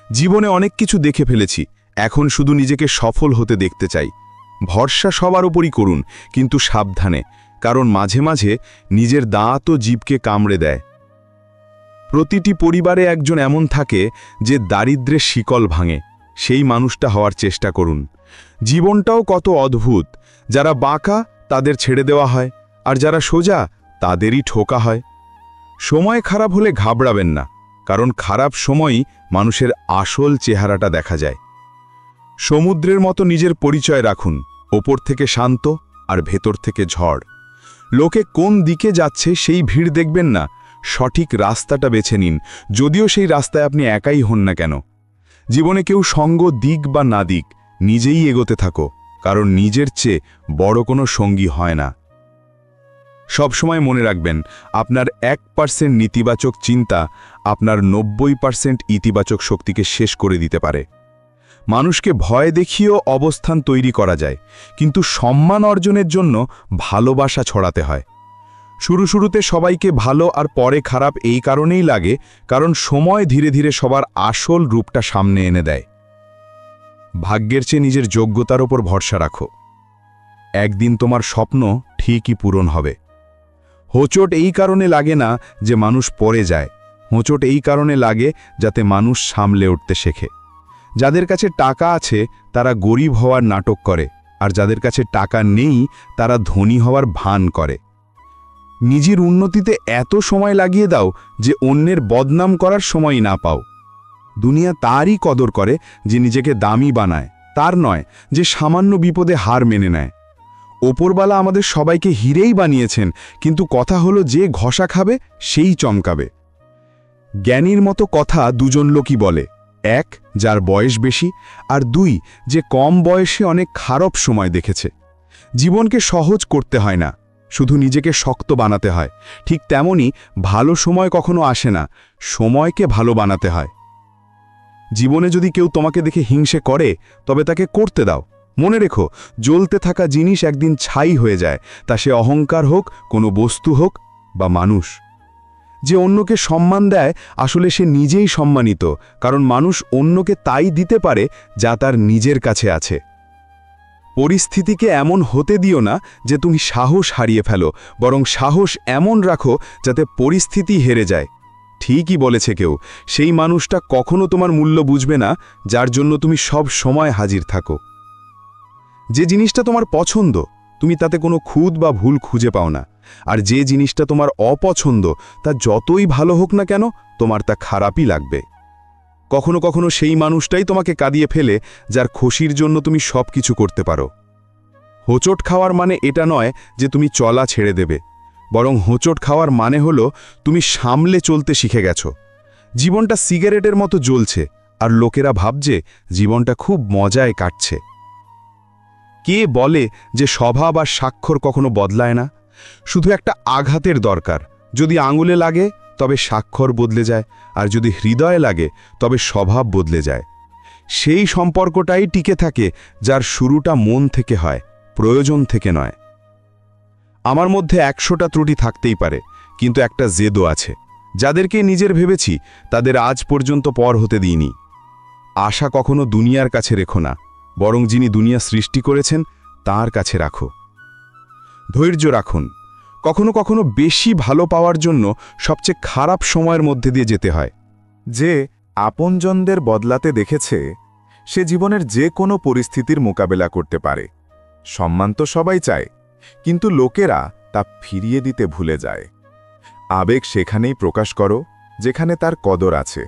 জীবনে অনেক কিছু দেখে ফেলেছি, এখন শুধু নিজেকে সফল হতে দেখতে চাই। ভরসা সবার উপরই করুন, কিন্তু সাবধানে, কারণ মাঝে মাঝে নিজের দাঁতও জীবকে কামড়ে দেয়। প্রতিটি পরিবারে একজন এমন থাকে যে দারিদ্র্যের শিকল ভাঙে। সেই মানুষটা হওয়ার চেষ্টা করুন। জীবনটাও কত অদ্ভুত। যারা বাঁকা তাদের ছেড়ে দেওয়া হয়, আর যারা সোজা তাদেরই ঠোকা হয়। সময় খারাপ হলে ঘাবড়াবেন না, কারণ খারাপ সময়ই মানুষের আসল চেহারাটা দেখা যায়। সমুদ্রের মতো নিজের পরিচয় রাখুন, ওপর থেকে শান্ত আর ভেতর থেকে ঝড়। লোকে কোন দিকে যাচ্ছে সেই ভিড় দেখবেন না, সঠিক রাস্তাটা বেছে নিন, যদিও সেই রাস্তায় আপনি একাই হন না কেন। জীবনে কেউ সঙ্গ দিক বা না দিক, নিজেই এগোতে থাকো, কারণ নিজের চেয়ে বড় কোনো সঙ্গী হয় না। সবসময় মনে রাখবেন, আপনার 1% নেতিবাচক চিন্তা আপনার 90% ইতিবাচক শক্তিকে শেষ করে দিতে পারে। মানুষকে ভয় দেখিয়েও অবস্থান তৈরি করা যায়, কিন্তু সম্মান অর্জনের জন্য ভালোবাসা ছড়াতে হয়। শুরুতে সবাইকে ভালো আর পরে খারাপ এই কারণেই লাগে, কারণ সময় ধীরে ধীরে সবার আসল রূপটা সামনে এনে দেয়। ভাগ্যের চেয়ে নিজের যোগ্যতার ওপর ভরসা রাখো। একদিন তোমার স্বপ্ন ঠিকই পূরণ হবে। হোঁচট এই কারণে লাগে না যে মানুষ পড়ে যায়, হোঁচট এই কারণে লাগে যাতে মানুষ সামলে উঠতে শেখে। যাদের কাছে টাকা আছে তারা গরিব হওয়ার নাটক করে, আর যাদের কাছে টাকা নেই তারা ধনী হওয়ার ভান করে। নিজের উন্নতিতে এত সময় লাগিয়ে দাও যে অন্যের বদনাম করার সময়ই না পাও। দুনিয়া তারই কদর করে যে নিজেকে দামি বানায়, তার নয় যে সামান্য বিপদে হার মেনে নেয়। ওপরবালা আমাদের সবাইকে হিরেই বানিয়েছেন, কিন্তু কথা হলো যে ঘষা খাবে সেই চমকাবে। জ্ঞানীর মতো কথা দুজন লোকই বলে, এক যার বয়স বেশি, আর দুই যে কম বয়সে অনেক খারাপ সময় দেখেছে। জীবনকে সহজ করতে হয় না, শুধু নিজেকে শক্ত বানাতে হয়। ঠিক তেমনি ভালো সময় কখনো আসে না, সময়কে ভালো বানাতে হয়। জীবনে যদি কেউ তোমাকে দেখে হিংসে করে তবে তাকে করতে দাও। মনে রেখো, জ্বলতে থাকা জিনিস একদিন ছাই হয়ে যায়, তা সে অহংকার হোক, কোনো বস্তু হোক বা মানুষ। যে অন্যকে সম্মান দেয় আসলে সে নিজেই সম্মানিত, কারণ মানুষ অন্যকে তাই দিতে পারে যা তার নিজের কাছে আছে। পরিস্থিতিকে এমন হতে দিও না যে তুমি সাহস হারিয়ে ফেলো, বরং সাহস এমন রাখো যাতে পরিস্থিতি হেরে যায়। ঠিকই বলেছে কেউ, সেই মানুষটা কখনো তোমার মূল্য বুঝবে না যার জন্য তুমি সব সময় হাজির থাকো। যে জিনিসটা তোমার পছন্দ তুমি তাতে কোনো খুঁত বা ভুল খুঁজে পাও না, আর যে জিনিসটা তোমার অপছন্দ তা যতই ভালো হোক না কেন তোমার তা খারাপই লাগবে। কখনো কখনো সেই মানুষটাই তোমাকে কাঁদিয়ে ফেলে যার খুশির জন্য তুমি সব কিছু করতে পারো। হোঁচট খাওয়ার মানে এটা নয় যে তুমি চলা ছেড়ে দেবে, বরং হোঁচট খাওয়ার মানে হলো তুমি সামলে চলতে শিখে গেছো। জীবনটা সিগারেটের মতো জ্বলছে আর লোকেরা ভাবছে জীবনটা খুব মজায় কাটছে। কে বলে যে স্বভাব আর স্বাক্ষর কখনো বদলায় না? শুধু একটা আঘাতের দরকার। যদি আঙুলে লাগে তবে স্বাক্ষর বদলে যায়, আর যদি হৃদয়ে লাগে তবে স্বভাব বদলে যায়। সেই সম্পর্কটাই টিকে থাকে যার শুরুটা মন থেকে হয়, প্রয়োজন থেকে নয়। আমার মধ্যে 100টা ত্রুটি থাকতেই পারে, কিন্তু একটা জেদও আছে। যাদেরকে নিজের ভেবেছি তাদের আজ পর্যন্ত পর হতে দিইনি। আশা কখনো দুনিয়ার কাছে রেখো না, বরং যিনি দুনিয়া সৃষ্টি করেছেন তার কাছে রাখো। ধৈর্য রাখুন। কখনো কখনো বেশি ভালো পাওয়ার জন্য সবচেয়ে খারাপ সময়ের মধ্যে দিয়ে যেতে হয়। যে আপনজনদের বদলাতে দেখেছে সে জীবনের যে কোনো পরিস্থিতির মোকাবেলা করতে পারে। সম্মান তো সবাই চায়, কিন্তু লোকেরা তা ফিরিয়ে দিতে ভুলে যায়। আবেগ সেখানেই প্রকাশ করো যেখানে তার কদর আছে,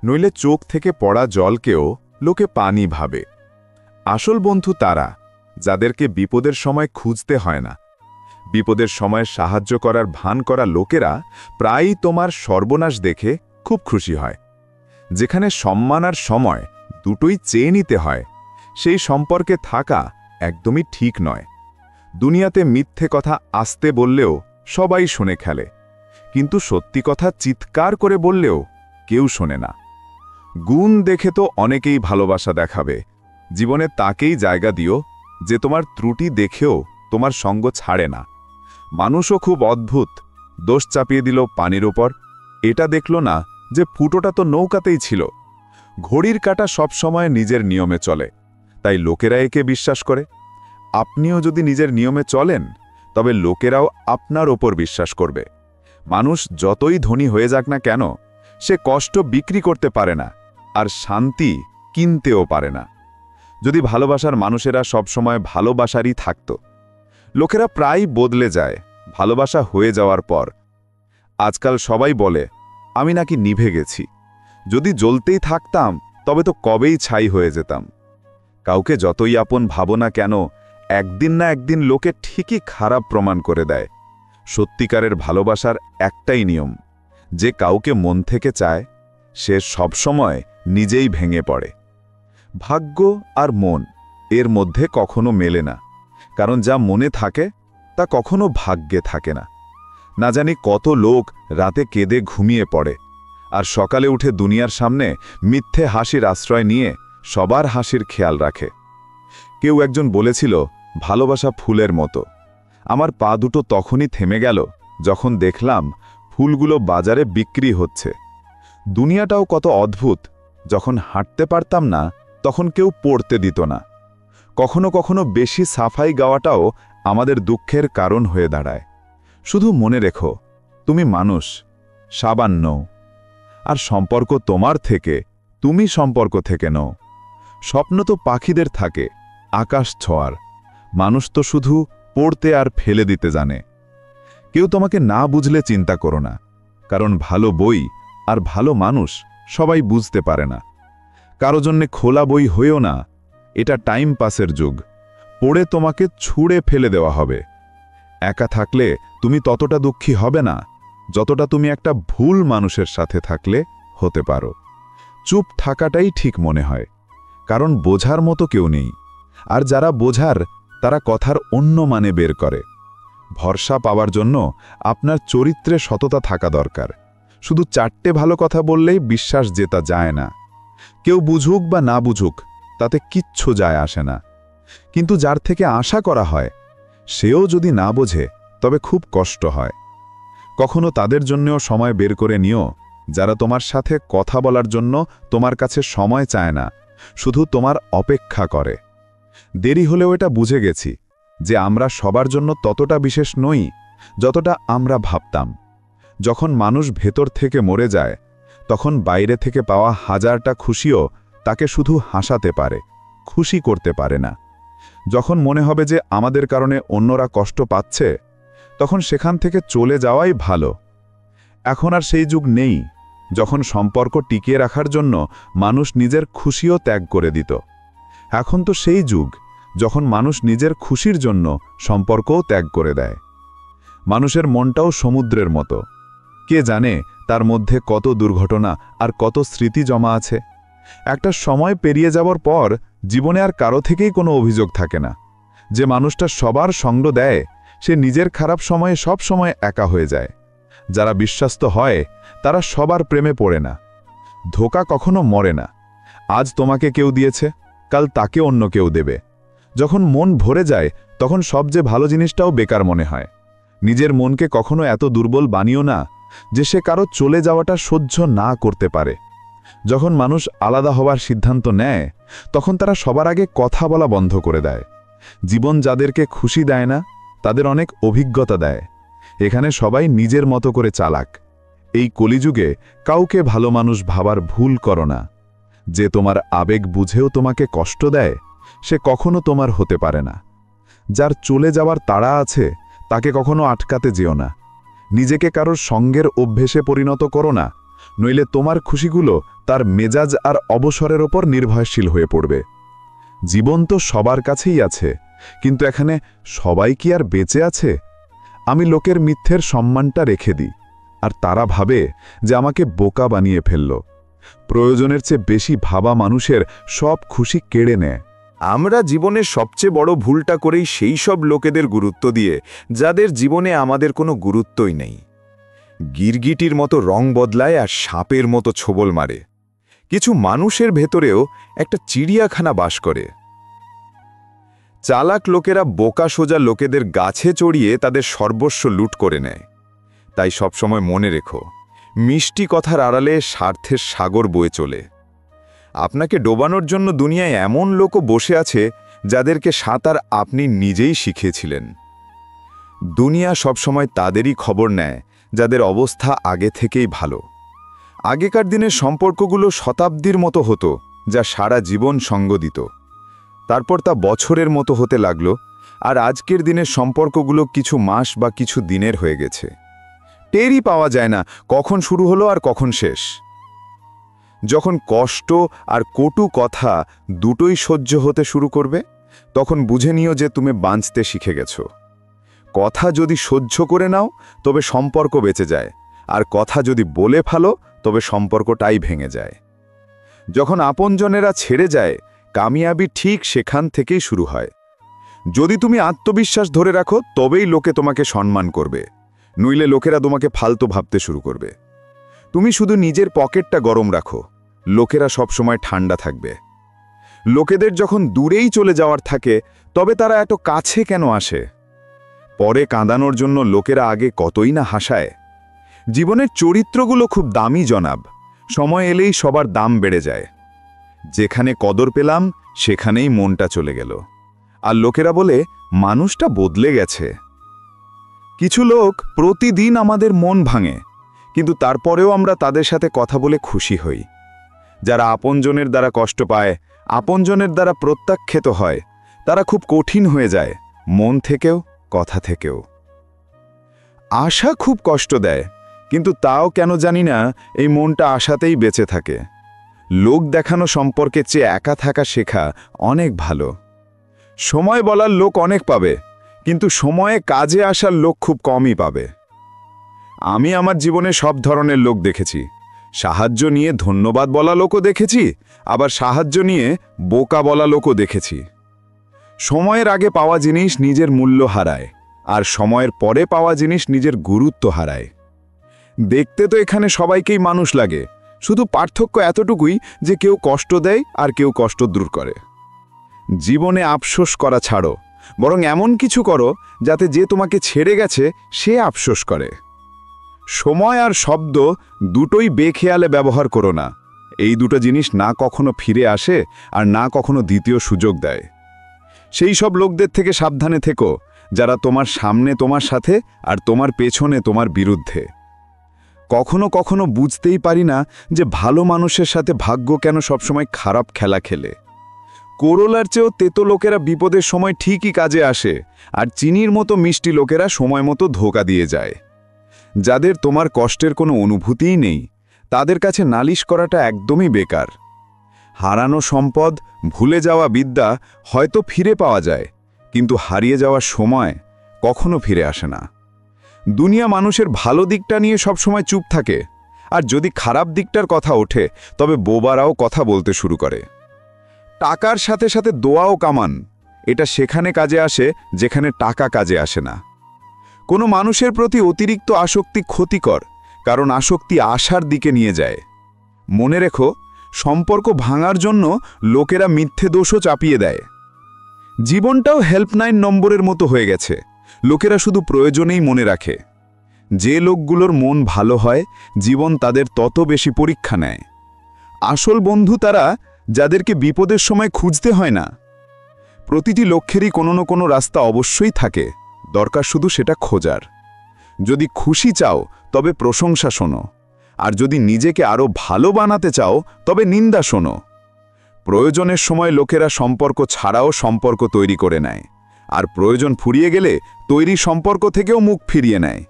নইলে চোখ থেকে পড়া জলকেও লোকে পানি ভাবে। আসল বন্ধু তারা, যাদেরকে বিপদের সময় খুঁজতে হয় না। বিপদের সময় সাহায্য করার ভান করা লোকেরা প্রায়ই তোমার সর্বনাশ দেখে খুব খুশি হয়। যেখানে সম্মান আর সময় দুটোই চেয়ে নিতে হয়, সেই সম্পর্কে থাকা একদমই ঠিক নয়। দুনিয়াতে মিথ্যে কথা আসতে বললেও সবাই শুনে খেলে, কিন্তু সত্যি কথা চিৎকার করে বললেও কেউ শোনে না। গুণ দেখে তো অনেকেই ভালোবাসা দেখাবে, জীবনে তাকেই জায়গা দিও যে তোমার ত্রুটি দেখেও তোমার সঙ্গ ছাড়ে না। মানুষও খুব অদ্ভুত, দোষ চাপিয়ে দিল পানির ওপর, এটা দেখল না যে ফুটোটা তো নৌকাতেই ছিল। ঘড়ির কাঁটা সবসময় নিজের নিয়মে চলে, তাই লোকেরা একে বিশ্বাস করে। আপনিও যদি নিজের নিয়মে চলেন, তবে লোকেরাও আপনার ওপর বিশ্বাস করবে। মানুষ যতই ধনী হয়ে যাক না কেন, সে কষ্ট বিক্রি করতে পারে না, আর শান্তি কিনতেও পারে না। যদি ভালোবাসার মানুষেরা সবসময় ভালোবাসারই থাকত। লোকেরা প্রায় বদলে যায় ভালোবাসা হয়ে যাওয়ার পর। আজকাল সবাই বলে আমি নাকি নিভে গেছি। যদি জ্বলতেই থাকতাম তবে তো কবেই ছাই হয়ে যেতাম। কাউকে যতই আপন ভাবো না কেন, একদিন না একদিন লোকে ঠিকই খারাপ প্রমাণ করে দেয়। সত্যিকারের ভালোবাসার একটাই নিয়ম, যে কাউকে মন থেকে চায় সে সবসময় নিজেই ভেঙে পড়ে। ভাগ্য আর মন এর মধ্যে কখনো মেলে না, কারণ যা মনে থাকে তা কখনো ভাগ্যে থাকে না। না জানি কত লোক রাতে কেঁদে ঘুমিয়ে পড়ে, আর সকালে উঠে দুনিয়ার সামনে মিথ্যে হাসির আশ্রয় নিয়ে সবার হাসির খেয়াল রাখে। কেউ একজন বলেছিল, ভালোবাসা ফুলের মতো। আমার পা দুটো তখনই থেমে গেল যখন দেখলাম ফুলগুলো বাজারে বিক্রি হচ্ছে। দুনিয়াটাও কত অদ্ভুত, যখন হাঁটতে পারতাম না তখন কেউ পড়তে দিত না। কখনো কখনো বেশি সাফাই গাওয়াটাও আমাদের দুঃখের কারণ হয়ে দাঁড়ায়। শুধু মনে রেখো, তুমি মানুষ, সাবান নও। আর সম্পর্ক তোমার থেকে, তুমি সম্পর্ক থেকে নও। স্বপ্ন তো পাখিদের থাকে, আকাশ ছোঁয়ার। মানুষ তো শুধু পড়তে আর ফেলে দিতে জানে। কেউ তোমাকে না বুঝলে চিন্তা করো না, কারণ ভালো বই আর ভালো মানুষ সবাই বুঝতে পারে না। কারো জন্যে খোলা বই হয়েও না, এটা টাইম পাসের যুগ। পড়ে তোমাকে ছুঁড়ে ফেলে দেওয়া হবে। একা থাকলে তুমি ততটা দুঃখী হবে না যতটা তুমি একটা ভুল মানুষের সাথে থাকলে হতে পারো। চুপ থাকাটাই ঠিক মনে হয়, কারণ বোঝার মতো কেউ নেই, আর যারা বোঝার তারা কথার অন্য মানে বের করে। ভরসা পাওয়ার জন্য আপনার চরিত্রে সততা থাকা দরকার। শুধু 4টে ভালো কথা বললেই বিশ্বাস জেতা যায় না। কেউ বুঝুক বা না বুঝুক তাতে কিচ্ছু যায় আসে না, কিন্তু যার থেকে আশা করা হয় সেও যদি না বোঝে তবে খুব কষ্ট হয়। কখনো তাদের জন্যও সময় বের করে নিও যারা তোমার সাথে কথা বলার জন্য তোমার কাছে সময় চায় না, শুধু তোমার অপেক্ষা করে। দেরি হলেও এটা বুঝে গেছি যে আমরা সবার জন্য ততটা বিশেষ নই যতটা আমরা ভাবতাম। যখন মানুষ ভেতর থেকে মরে যায়, তখন বাইরে থেকে পাওয়া হাজারটা খুশিও তাকে শুধু হাসাতে পারে, খুশি করতে পারে না। যখন মনে হবে যে আমাদের কারণে অন্যরা কষ্ট পাচ্ছে, তখন সেখান থেকে চলে যাওয়াই ভালো। এখন আর সেই যুগ নেই যখন সম্পর্ক টিকিয়ে রাখার জন্য মানুষ নিজের খুশিও ত্যাগ করে দিত। এখন তো সেই যুগ যখন মানুষ নিজের খুশির জন্য সম্পর্কও ত্যাগ করে দেয়। মানুষের মনটাও সমুদ্রের মতো, কে জানে তার মধ্যে কত দুর্ঘটনা আর কত স্মৃতি জমা আছে। একটা সময় পেরিয়ে যাবার পর জীবনে আর কারো থেকেই কোনো অভিযোগ থাকে না। যে মানুষটা সবার সঙ্গ দেয় সে নিজের খারাপ সময়ে সব সময় একা হয়ে যায়। যারা বিশ্বস্ত হয় তারা সবার প্রেমে পড়ে না। ধোঁকা কখনো মরে না। আজ তোমাকে কেউ দিয়েছে, কাল তাকে অন্য কেউ দেবে। যখন মন ভরে যায় তখন সবচেয়ে ভালো জিনিসটাও বেকার মনে হয়। নিজের মনকে কখনো এত দুর্বল বানিও না যে সে কারো চলে যাওয়াটা সহ্য না করতে পারে। যখন মানুষ আলাদা হওয়ার সিদ্ধান্ত নেয় তখন তারা সবার আগে কথা বলা বন্ধ করে দেয়। জীবন যাদেরকে খুশি দেয় না তাদের অনেক অভিজ্ঞতা দেয়। এখানে সবাই নিজের মতো করে চালাক। এই কলিযুগে কাউকে ভালো মানুষ ভাবার ভুল করো না। যে তোমার আবেগ বুঝেও তোমাকে কষ্ট দেয় সে কখনো তোমার হতে পারে না। যার চলে যাওয়ার তাড়া আছে তাকে কখনো আটকাতে যেও না। নিজেকে কারোর সঙ্গের অভ্যেসে পরিণত করো না, নইলে তোমার খুশিগুলো তার মেজাজ আর অবসরের ওপর নির্ভরশীল হয়ে পড়বে। জীবন তো সবার কাছেই আছে, কিন্তু এখানে সবাই কি আর বেঁচে আছে? আমি লোকের মিথ্যের সম্মানটা রেখে দিই, আর তারা ভাবে যে আমাকে বোকা বানিয়ে ফেলল। প্রয়োজনের চেয়ে বেশি ভাবা মানুষের সব খুশি কেড়ে নেয়। আমরা জীবনের সবচেয়ে বড় ভুলটা করেই সেই সব লোকেদের গুরুত্ব দিয়ে যাদের জীবনে আমাদের কোনো গুরুত্বই নেই। গিরগিটির মতো রং বদলায় আর সাপের মতো ছোবল মারে। কিছু মানুষের ভেতরেও একটা চিড়িয়াখানা বাস করে। চালাক লোকেরা বোকা সোজা লোকেদের গাছে চড়িয়ে তাদের সর্বস্ব লুট করে নেয়। তাই সবসময় মনে রেখো, মিষ্টি কথার আড়ালে স্বার্থের সাগর বয়ে চলে। আপনাকে ডোবানোর জন্য দুনিয়ায় এমন লোকও বসে আছে যাদেরকে সাঁতার আপনি নিজেই শিখিয়েছিলেন। দুনিয়া সবসময় তাদেরই খবর নেয় যাদের অবস্থা আগে থেকেই ভালো। আগেকার দিনের সম্পর্কগুলো শতাব্দীর মতো হতো, যা সারা জীবন সঙ্গ দিত। তারপর তা বছরের মতো হতে লাগলো, আর আজকের দিনের সম্পর্কগুলো কিছু মাস বা কিছু দিনের হয়ে গেছে। টেরই পাওয়া যায় না কখন শুরু হলো আর কখন শেষ। যখন কষ্ট আর কটু কথা দুটোই সহ্য হতে শুরু করবে তখন বুঝে নিও যে তুমি বাঁচতে শিখে গেছো। কথা যদি সহ্য করে নাও তবে সম্পর্ক বেঁচে যায়, আর কথা যদি বলে ফেলো তবে সম্পর্কটাই ভেঙে যায়। যখন আপনজনেরা ছেড়ে যায় কামিয়াবি ঠিক সেখান থেকেই শুরু হয়। যদি তুমি আত্মবিশ্বাস ধরে রাখো তবেই লোকে তোমাকে সম্মান করবে, নইলে লোকেরা তোমাকে ফালতু ভাবতে শুরু করবে। তুমি শুধু নিজের পকেটটা গরম রাখো, লোকেরা সবসময় ঠান্ডা থাকবে। লোকেদের যখন দূরেই চলে যাওয়ার থাকে তবে তারা এত কাছে কেন আসে? পরে কাঁদানোর জন্য লোকেরা আগে কতই না হাসায়। জীবনের চরিত্রগুলো খুব দামি জনাব, সময় এলেই সবার দাম বেড়ে যায়। যেখানে কদর পেলাম সেখানেই মনটা চলে গেল, আর লোকেরা বলে মানুষটা বদলে গেছে। কিছু লোক প্রতিদিন আমাদের মন ভাঙে, কিন্তু তারপরেও আমরা তাদের সাথে কথা বলে খুশি হই। যারা আপনজনের দ্বারা কষ্ট পায়, আপনজনের দ্বারা প্রত্যাখ্যাত হয়, তারা খুব কঠিন হয়ে যায়, মন থেকেও কথা থেকেও। আশা খুব কষ্ট দেয়, কিন্তু তাও কেন জানি না এই মনটা আশাতেই বেঁচে থাকে। লোক দেখানো সম্পর্কের চেয়ে একা থাকা শেখা অনেক ভালো। সময় বলার লোক অনেক পাবে, কিন্তু সময়ে কাজে আসার লোক খুব কমই পাবে। আমি আমার জীবনে সব ধরনের লোক দেখেছি। সাহায্য নিয়ে ধন্যবাদ বলা লোকও দেখেছি, আবার সাহায্য নিয়ে বোকা বলা লোকও দেখেছি। সময়ের আগে পাওয়া জিনিস নিজের মূল্য হারায়, আর সময়ের পরে পাওয়া জিনিস নিজের গুরুত্ব হারায়। দেখতে তো এখানে সবাইকেই মানুষ লাগে, শুধু পার্থক্য এতটুকুই যে কেউ কষ্ট দেয় আর কেউ কষ্ট দূর করে। জীবনে আফসোস করা ছাড়ো, বরং এমন কিছু করো যাতে যে তোমাকে ছেড়ে গেছে সে আফসোস করে। সময় আর শব্দ দুটোই বেখেয়ালে ব্যবহার করো না। এই দুটো জিনিস না কখনো ফিরে আসে আর না কখনো দ্বিতীয় সুযোগ দেয়। সেই সব লোকদের থেকে সাবধানে থেকো যারা তোমার সামনে তোমার সাথে আর তোমার পেছনে তোমার বিরুদ্ধে। কখনো কখনো বুঝতেই পারি না যে ভালো মানুষের সাথে ভাগ্য কেন সবসময় খারাপ খেলা খেলে। করলার চেয়েও তেতো লোকেরা বিপদের সময় ঠিকই কাজে আসে, আর চিনির মতো মিষ্টি লোকেরা সময় মতো ধোঁকা দিয়ে যায়। যাদের তোমার কষ্টের কোনো অনুভূতিই নেই তাদের কাছে নালিশ করাটা একদমই বেকার। হারানো সম্পদ, ভুলে যাওয়া বিদ্যা হয়তো ফিরে পাওয়া যায়, কিন্তু হারিয়ে যাওয়ার সময় কখনো ফিরে আসে না। দুনিয়া মানুষের ভালো দিকটা নিয়ে সবসময় চুপ থাকে, আর যদি খারাপ দিকটার কথা ওঠে তবে বোবারাও কথা বলতে শুরু করে। টাকার সাথে সাথে দোয়াও কামান, এটা সেখানে কাজে আসে যেখানে টাকা কাজে আসে না। কোনো মানুষের প্রতি অতিরিক্ত আসক্তি ক্ষতিকর, কারণ আসক্তি আশার দিকে নিয়ে যায়। মনে রেখো, সম্পর্ক ভাঙার জন্য লোকেরা মিথ্যে দোষও চাপিয়ে দেয়। জীবনটাও হেল্পলাইন নম্বরের মতো হয়ে গেছে, লোকেরা শুধু প্রয়োজনেই মনে রাখে। যে লোকগুলোর মন ভালো হয়, জীবন তাদের তত বেশি পরীক্ষা নেয়। আসল বন্ধু তারা, যাদেরকে বিপদের সময় খুঁজতে হয় না। প্রতিটি লক্ষ্যেরই কোনো না কোনো রাস্তা অবশ্যই থাকে, দরকার শুধু সেটা খোঁজার। যদি খুশি চাও তবে প্রশংসা শোনো, আর যদি নিজেকে আরও ভালো বানাতে চাও তবে নিন্দা শোনো। প্রয়োজনের সময় লোকেরা সম্পর্ক ছাড়াও সম্পর্ক তৈরি করে নেয়, আর প্রয়োজন ফুরিয়ে গেলে তৈরি সম্পর্ক থেকেও মুখ ফিরিয়ে নেয়।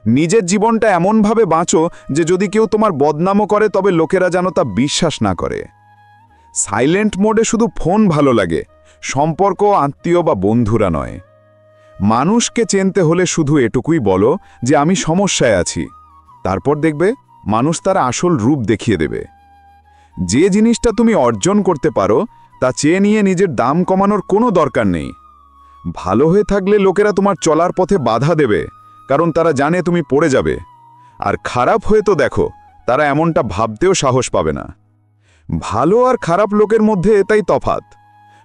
নিজের জীবনটা এমনভাবে বাঁচো যে যদি কেউ তোমার বদনামও করে তবে লোকেরা যেন তা বিশ্বাস না করে। সাইলেন্ট মোডে শুধু ফোন ভালো লাগে, সম্পর্ক আত্মীয় বা বন্ধুরা নয়। মানুষকে চিনতে হলে শুধু এটুকুই বলো যে আমি সমস্যায় আছি, তারপর দেখবে মানুষ তার আসল রূপ দেখিয়ে দেবে। যে জিনিসটা তুমি অর্জন করতে পারো তা চেয়ে নিয়ে নিজের দাম কমানোর কোনো দরকার নেই। ভালো হয়ে থাকলে লোকেরা তোমার চলার পথে বাধা দেবে, কারণ তারা জানে তুমি পড়ে যাবে। আর খারাপ হয়ে তো দেখো, তারা এমনটা ভাবতেও সাহস পাবে না। ভালো আর খারাপ লোকের মধ্যে এটাই তফাৎ।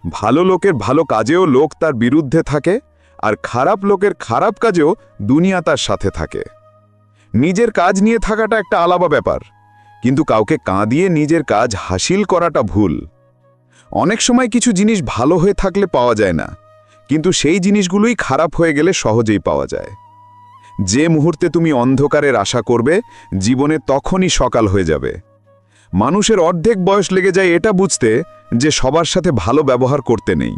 ভালো লোকের ভালো কাজেও লোক তার বিরুদ্ধে থাকে, আর খারাপ লোকের খারাপ কাজেও দুনিয়া তার সাথে থাকে। নিজের কাজ নিয়ে থাকাটা একটা আলাদা ব্যাপার, কিন্তু কাউকে কাঁদিয়ে নিজের কাজ হাসিল করাটা ভুল। অনেক সময় কিছু জিনিস ভালো হয়ে থাকলে পাওয়া যায় না, কিন্তু সেই জিনিসগুলোই খারাপ হয়ে গেলে সহজেই পাওয়া যায়। যে মুহূর্তে তুমি অন্ধকারের আশা করবে, জীবনে তখনই সকাল হয়ে যাবে। মানুষের অর্ধেক বয়স লেগে যায় এটা বুঝতে যে সবার সাথে ভালো ব্যবহার করতে নেই।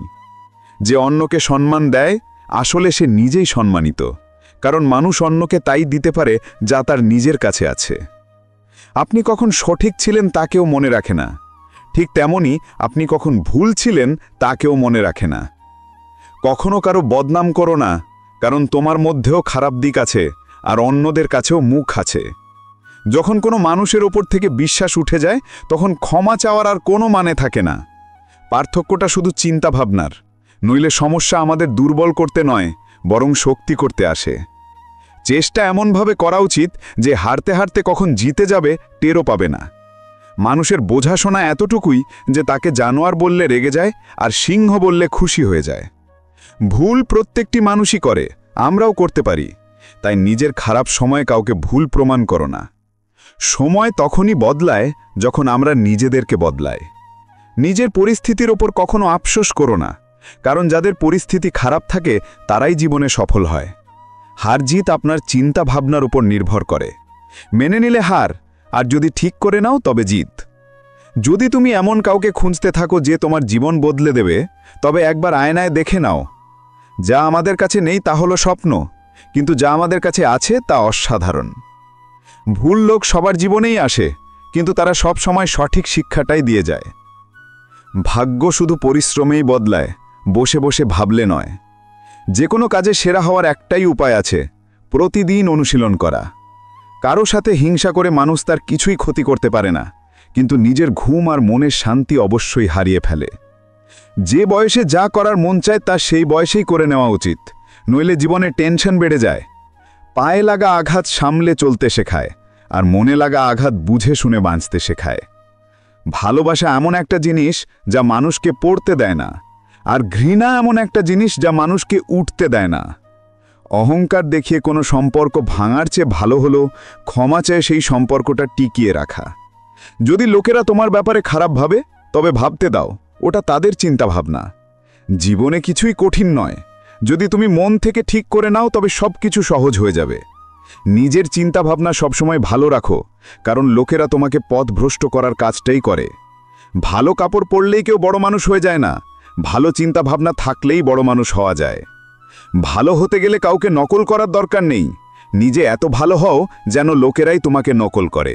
যে অন্যকে সম্মান দেয়, আসলে সে নিজেই সম্মানিত, কারণ মানুষ অন্যকে তাই দিতে পারে যা তার নিজের কাছে আছে। আপনি কখন সঠিক ছিলেন তা কেউ মনে রাখে না, ঠিক তেমনি আপনি কখন ভুল ছিলেন তা কেউ মনে রাখে না। কখনো কারো বদনাম করো না, কারণ তোমার মধ্যেও খারাপ দিক আছে, আর অন্যদের কাছেও মুখ আছে। যখন কোনো মানুষের ওপর থেকে বিশ্বাস উঠে যায়, তখন ক্ষমা চাওয়ার আর কোনো মানে থাকে না। পার্থক্যটা শুধু চিন্তা ভাবনার, নইলে সমস্যা আমাদের দুর্বল করতে নয়, বরং শক্তি করতে আসে। চেষ্টা এমনভাবে করা উচিত যে হারতে হারতে কখন জিতে যাবে টেরও পাবে না। মানুষের বোঝাশোনা এতটুকুই যে তাকে জানোয়ার বললে রেগে যায়, আর সিংহ বললে খুশি হয়ে যায়। ভুল প্রত্যেকটি মানুষই করে, আমরাও করতে পারি। তাই নিজের খারাপ সময় কাউকে ভুল প্রমাণ করো না। সময় তখনই বদলায় যখন আমরা নিজেদেরকে বদলাই। নিজের পরিস্থিতির ওপর কখনো আফসোস করো না, কারণ যাদের পরিস্থিতি খারাপ থাকে তারাই জীবনে সফল হয়। হার জিত আপনার চিন্তা ভাবনার উপর নির্ভর করে। মেনে নিলে হার, আর যদি ঠিক করে নাও তবে জিত। যদি তুমি এমন কাউকে খুঁজতে থাকো যে তোমার জীবন বদলে দেবে, তবে একবার আয়নায় দেখে নাও। যা আমাদের কাছে নেই তা হলো স্বপ্ন, কিন্তু যা আমাদের কাছে আছে তা অসাধারণ। ভুল লোক সবার জীবনেই আসে, কিন্তু তারা সব সময় সঠিক শিক্ষাটাই দিয়ে যায়। ভাগ্য শুধু পরিশ্রমেই বদলায়, বসে বসে ভাবলে নয়। যে কোনো কাজে সেরা হওয়ার একটাই উপায় আছে, প্রতিদিন অনুশীলন করা। কারো সাথে হিংসা করে মানুষ তার কিছুই ক্ষতি করতে পারে না, কিন্তু নিজের ঘুম আর মনের শান্তি অবশ্যই হারিয়ে ফেলে। যে বয়সে যা করার মন চায় তা সেই বয়সেই করে নেওয়া উচিত, নইলে জীবনে টেনশন বেড়ে যায়। পায়ে লাগা আঘাত সামলে চলতে শেখায়, আর মনে লাগা আঘাত বুঝে শুনে বাঁচতে শেখায়। ভালোবাসা এমন একটা জিনিস যা মানুষকে পড়তে দেয় না, আর ঘৃণা এমন একটা জিনিস যা মানুষকে উঠতে দেয় না। অহংকার দেখিয়ে কোনো সম্পর্ক ভাঙার চেয়ে ভালো হলো ক্ষমা চেয়ে সেই সম্পর্কটা টিকিয়ে রাখা। যদি লোকেরা তোমার ব্যাপারে খারাপ ভাবে, তবে ভাবতে দাও, ওটা তাদের চিন্তা ভাবনা। জীবনে কিছুই কঠিন নয়, যদি তুমি মন থেকে ঠিক করে নাও তবে সব কিছু সহজ হয়ে যাবে। নিজের চিন্তা ভাবনা সবসময় ভালো রাখো, কারণ লোকেরা তোমাকে পথভ্রষ্ট করার কাজটাই করে। ভালো কাপড় পরলেই কেউ বড় মানুষ হয়ে যায় না, ভালো চিন্তা ভাবনা থাকলেই বড় মানুষ হওয়া যায়। ভালো হতে গেলে কাউকে নকল করার দরকার নেই, নিজে এত ভালো হও যেন লোকেরাই তোমাকে নকল করে।